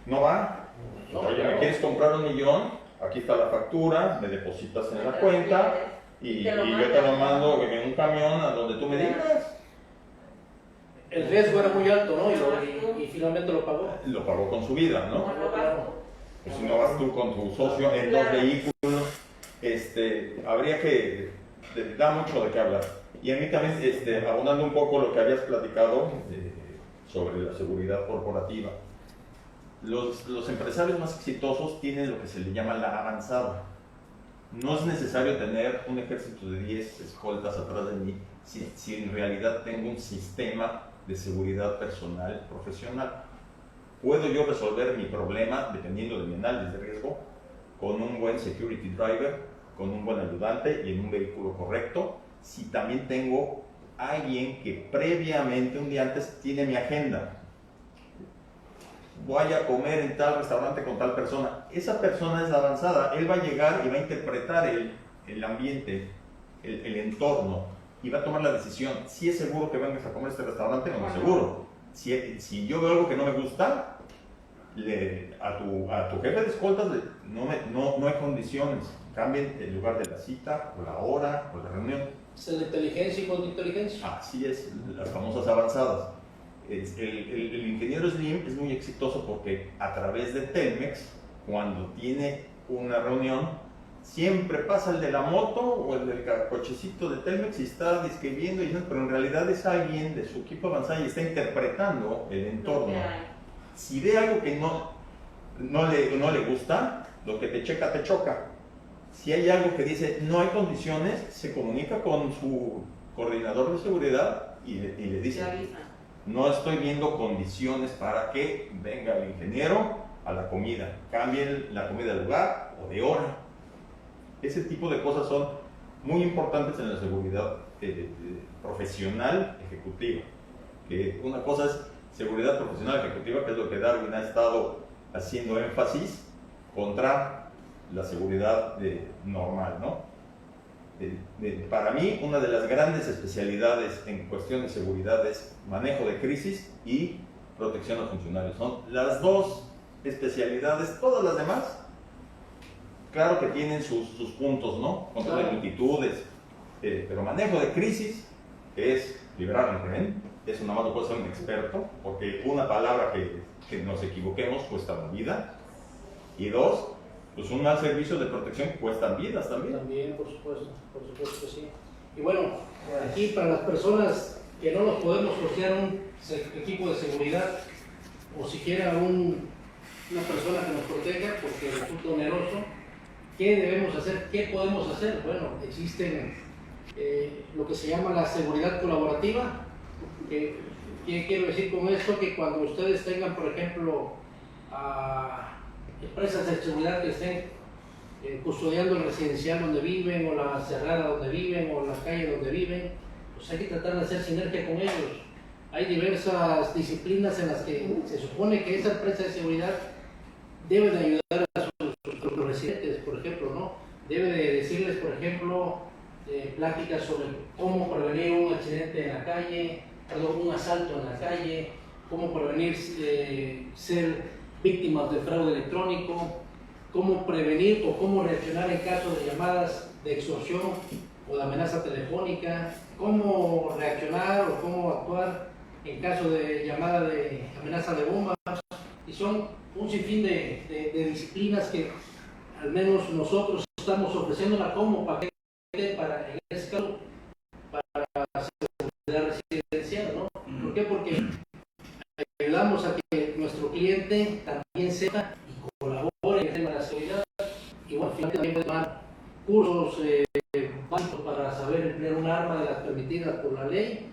no va. Oye, ¿me quieres comprar $1,000,000? Aquí está la factura, me depositas en la cuenta y yo te lo mando en un camión a donde tú me digas. El riesgo era muy alto, ¿no? Y finalmente lo pagó. Lo pagó con su vida, ¿no? Pues si no vas tú con tu socio en 2 vehículos, habría que da mucho de qué hablar. Y a mí también, abundando un poco lo que habías platicado sobre la seguridad corporativa, los empresarios más exitosos tienen lo que se le llama la avanzada. No es necesario tener un ejército de 10 escoltas atrás de mí si en realidad tengo un sistema de seguridad personal profesional. Puedo yo resolver mi problema, dependiendo de mi análisis de riesgo, con un buen security driver, con un buen ayudante y en un vehículo correcto, si también tengo alguien que previamente, un día antes, tiene mi agenda. Voy a comer en tal restaurante con tal persona. Esa persona es la avanzada. Él va a llegar y va a interpretar el ambiente, el entorno, y va a tomar la decisión. Si es seguro que vengas a comer a este restaurante o no es seguro. Si yo veo algo que no me gusta, a tu jefe de escoltas no hay condiciones. Cambien el lugar de la cita, o la hora, o la reunión. Es de inteligencia y contrainteligencia. Así es, las famosas avanzadas. El ingeniero Slim es muy exitoso porque a través de Telmex, cuando tiene una reunión, Siempre pasa el de la moto o el del cochecito de Telmex y está describiendo, pero en realidad es alguien de su equipo avanzado y está interpretando el entorno. Si ve algo que no le gusta, lo que te checa, te choca. Si hay algo que dice no hay condiciones, se comunica con su coordinador de seguridad y le dice, no estoy viendo condiciones para que venga el ingeniero a la comida, cambien la comida de lugar o de hora. Ese tipo de cosas son muy importantes en la seguridad profesional ejecutiva. Que una cosa es seguridad profesional ejecutiva, que es lo que Darwin ha estado haciendo énfasis, contra la seguridad normal, ¿no? Para mí, una de las grandes especialidades en cuestión de seguridad es manejo de crisis y protección a funcionarios. Son las dos especialidades. Todas las demás, claro que tienen sus puntos, ¿no? Control de multitudes, pero manejo de crisis es liberar el tren. Eso nada más lo puede ser un experto, porque una palabra que nos equivoquemos cuesta la vida. Y dos, pues un mal servicio de protección cuesta vidas también. También, por supuesto que sí. Y bueno, aquí para las personas que no nos podemos costear un equipo de seguridad, o siquiera una persona que nos proteja porque resulta oneroso, ¿qué debemos hacer? ¿Qué podemos hacer? Bueno, existen lo que se llama la seguridad colaborativa. ¿Qué quiero decir con esto? Que cuando ustedes tengan, por ejemplo, empresas de seguridad que estén custodiando el residencial donde viven, o la cerrada donde viven, o la calle donde viven, pues hay que tratar de hacer sinergia con ellos. Hay diversas disciplinas en las que se supone que esa empresa de seguridad debe de ayudar a sus residentes, por ejemplo, ¿no? Debe de decirles, por ejemplo, pláticas sobre cómo prevenir un accidente en la calle, un asalto en la calle, cómo prevenir ser víctimas de fraude electrónico, cómo prevenir o cómo reaccionar en caso de llamadas de extorsión o de amenaza telefónica, cómo reaccionar o cómo actuar en caso de llamada de amenaza de bombas. Y son un sinfín de disciplinas que al menos nosotros estamos ofreciéndola como paquete para, en este caso, para seguridad residencial, ¿no? ¿Por qué? Porque ayudamos a que nuestro cliente también sepa y colabore en el tema de la seguridad. Y bueno, finalmente también puede tomar cursos básicos para saber emplear un arma de las permitidas por la ley.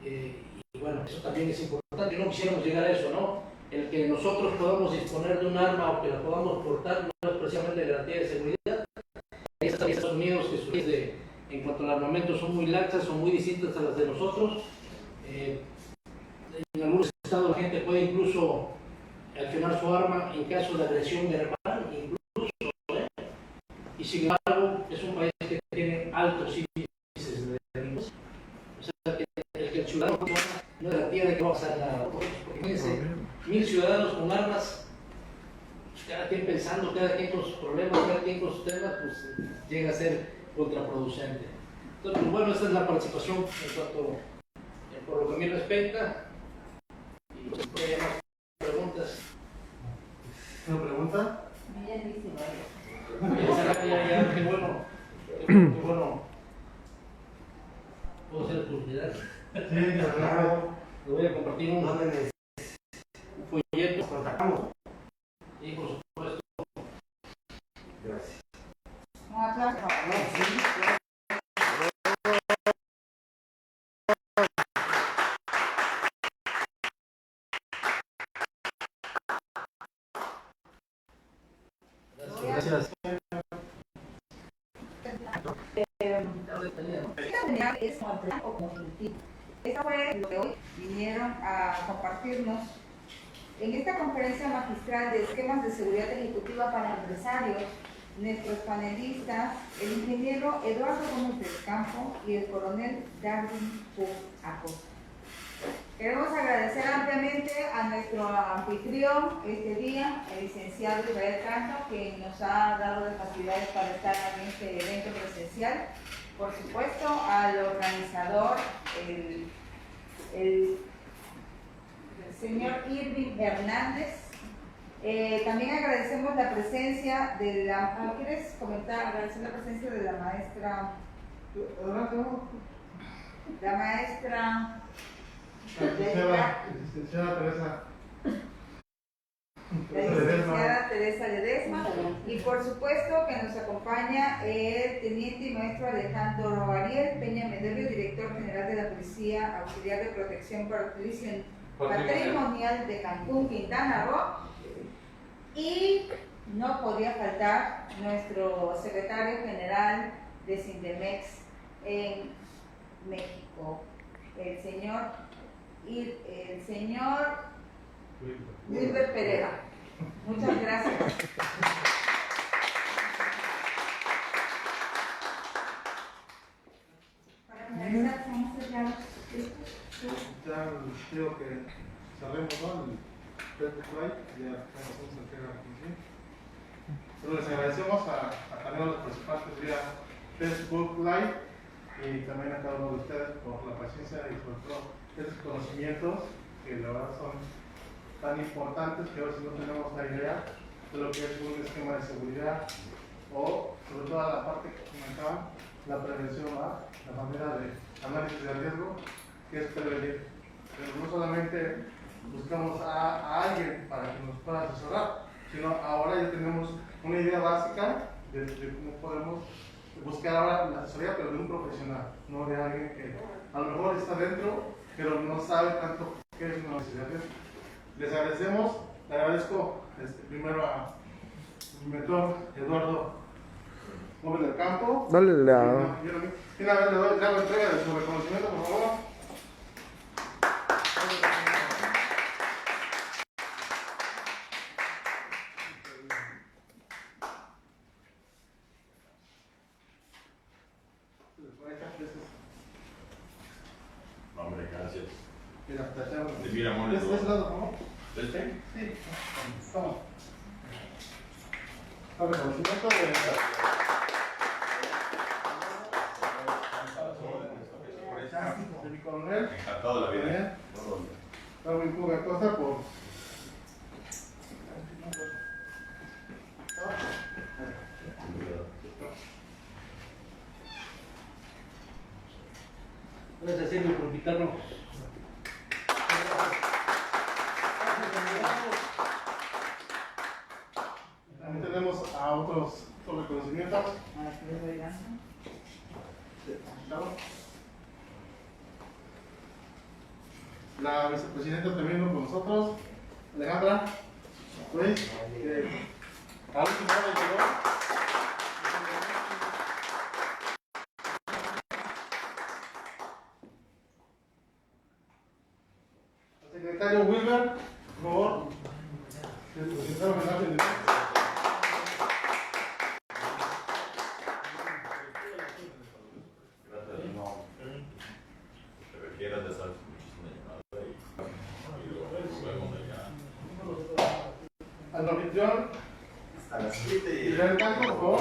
Y bueno, eso también es importante. No quisiéramos llegar a eso, ¿no? El que nosotros podamos disponer de un arma o que la podamos portar no es precisamente garantía de seguridad. Hay Estados Unidos que sus leyes en cuanto al armamento son muy laxas, son muy distintas a las de nosotros. En algunos estados la gente puede incluso accionar su arma en caso de agresión verbal, incluso, y sin embargo es un país que tiene altos índices de delincuencia. O sea que el ciudadano no es garantía de que va a pasar nada. Porque fíjense, 1000 ciudadanos con armas, cada quien pensando, cada quien con sus problemas, cada quien con sus temas, pues llega a ser contraproducente. Entonces, pues, bueno, esta es la participación en cuanto por lo que a mí respecta. Y pues, hay más preguntas. ¿Una pregunta? Ya, qué bueno. ¿Puedo hacer publicidad? Sí, claro. Le voy a compartir un folleto. Contactamos. Y por supuesto. Gracias. Un aplauso. Gracias. Esto fue lo que hoy vinieron a compartirnos en esta conferencia magistral de esquemas de seguridad ejecutiva para empresarios. Nuestros panelistas, el ingeniero Eduardo Gómez del Campo y el coronel Darwin Acosta. Queremos agradecer ampliamente a nuestro anfitrión este día, el licenciado Israel Canto, que nos ha dado las facilidades para estar en este evento presencial. Por supuesto, al organizador, el señor Irving Hernández, También agradecemos la presencia de la... ¿Quieres comentar? Agradecer la presencia de la maestra... La maestra... Licenciada Teresa. La licenciada Teresa Ledesma, y por supuesto que nos acompaña el teniente y maestro Alejandro Ariel Peña Medelio, director general de la Policía Auxiliar de Protección Patrimonial de Cancún, Quintana Roo, y no podía faltar nuestro secretario general de Sindemex en México, el señor Wilber Pereira. Muchas gracias. Para finalizar, vamos a hacer Ya digo que cerremos, ¿no? El Facebook Live, ya hacemos entrega a la comisión. Pero les agradecemos a también a los participantes vía Facebook Live y también a cada uno de ustedes por la paciencia y sobre todo esos conocimientos que la verdad son tan importantes que a veces no tenemos la idea de lo que es un esquema de seguridad o sobre todo la parte que comentaban, la prevención, la manera de análisis de riesgo, que es prevenir. Pero no solamente buscamos a alguien para que nos pueda asesorar, sino ahora ya tenemos una idea básica de cómo podemos buscar ahora la asesoría, pero de un profesional, no de alguien que a lo mejor está dentro, pero no sabe tanto qué es una necesidad. Les agradecemos, le agradezco primero a mi mentor Eduardo Gómez del Campo. Dale la... Y una vez le hago entrega de su reconocimiento, por favor. Hombre, gracias. Mira, tachamos. Mira, amor, ¿De ese lado, por favor? ¿Este? Sí. Vamos. El reconocimiento de mi coronel. Encantado de la vida. Está muy poca cosa por... Gracias, Silvio, por invitarnos. También tenemos a otros reconocimientos. La vicepresidenta también con nosotros, Alejandra Luis, a última hora llegó. El secretario Wilber, por favor, el secretario general de Quieras, ya sabes, muchísima llamada y luego vemos allá. al anfitrión, Hasta las 7 y el canto, por favor.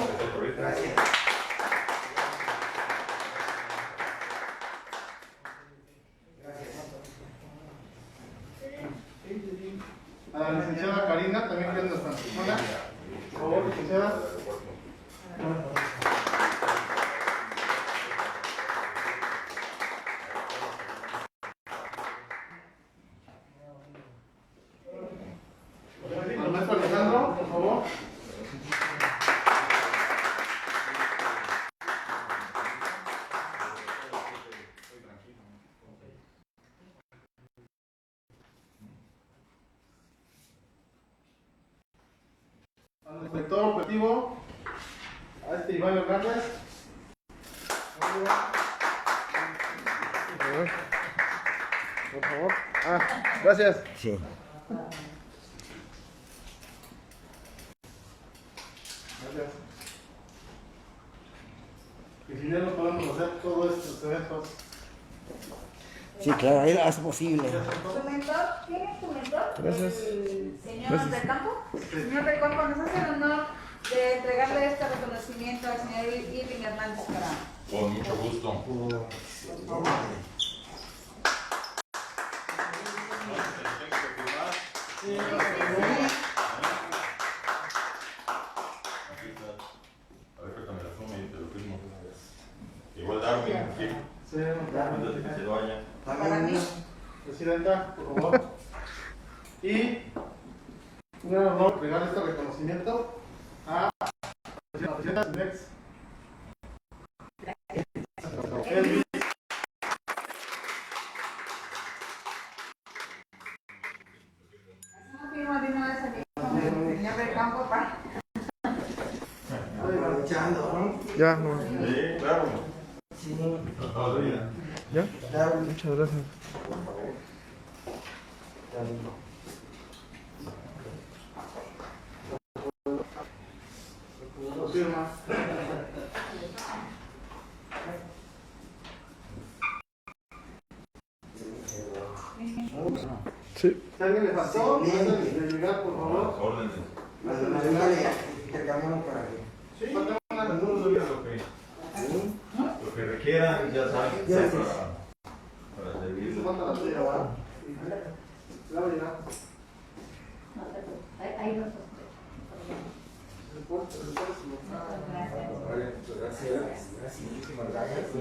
Gracias. A la licenciada Karina, también que es nuestra persona. Por favor, licenciada. Al maestro Alejandro, por favor. Al inspector operativo, a Iván Hernández. Por favor. Gracias. Sí. Gracias. Y si ya no podemos hacer todos estos eventos. Sí, claro, él hace posible. ¿Tu mentor? ¿Quién es tu mentor? Gracias. ¿El señor del campo? Señor del campo, nos hace el honor de entregarle este reconocimiento al señor Irving Hernández Caramba. Con mucho gusto. Por favor. Sí, Darwin, sí. Sí, Antes de que se vaya. También, Presidenta, por favor. Y un gran honor entregar este reconocimiento a la presidenta del MEX. Firma de una vez aquí, señor del campo, para. aprovechando, ¿no? Ya, no. Sí, claro. Sí, ¿Ya? Darwin. Muchas gracias. Firma. Sí. Si alguien le faltó, Sí, antes de llegar, por Las favor. órdenes. Ahorita le intercambiamos para que. Sí, falta una. Lo que requieran, ya saben, Ya para, sé. para Hizo servirles. falta la tuya, ¿verdad? La voy a llenar. Ahí no. El reporte, Gracias. Gracias. Muchísimas gracias.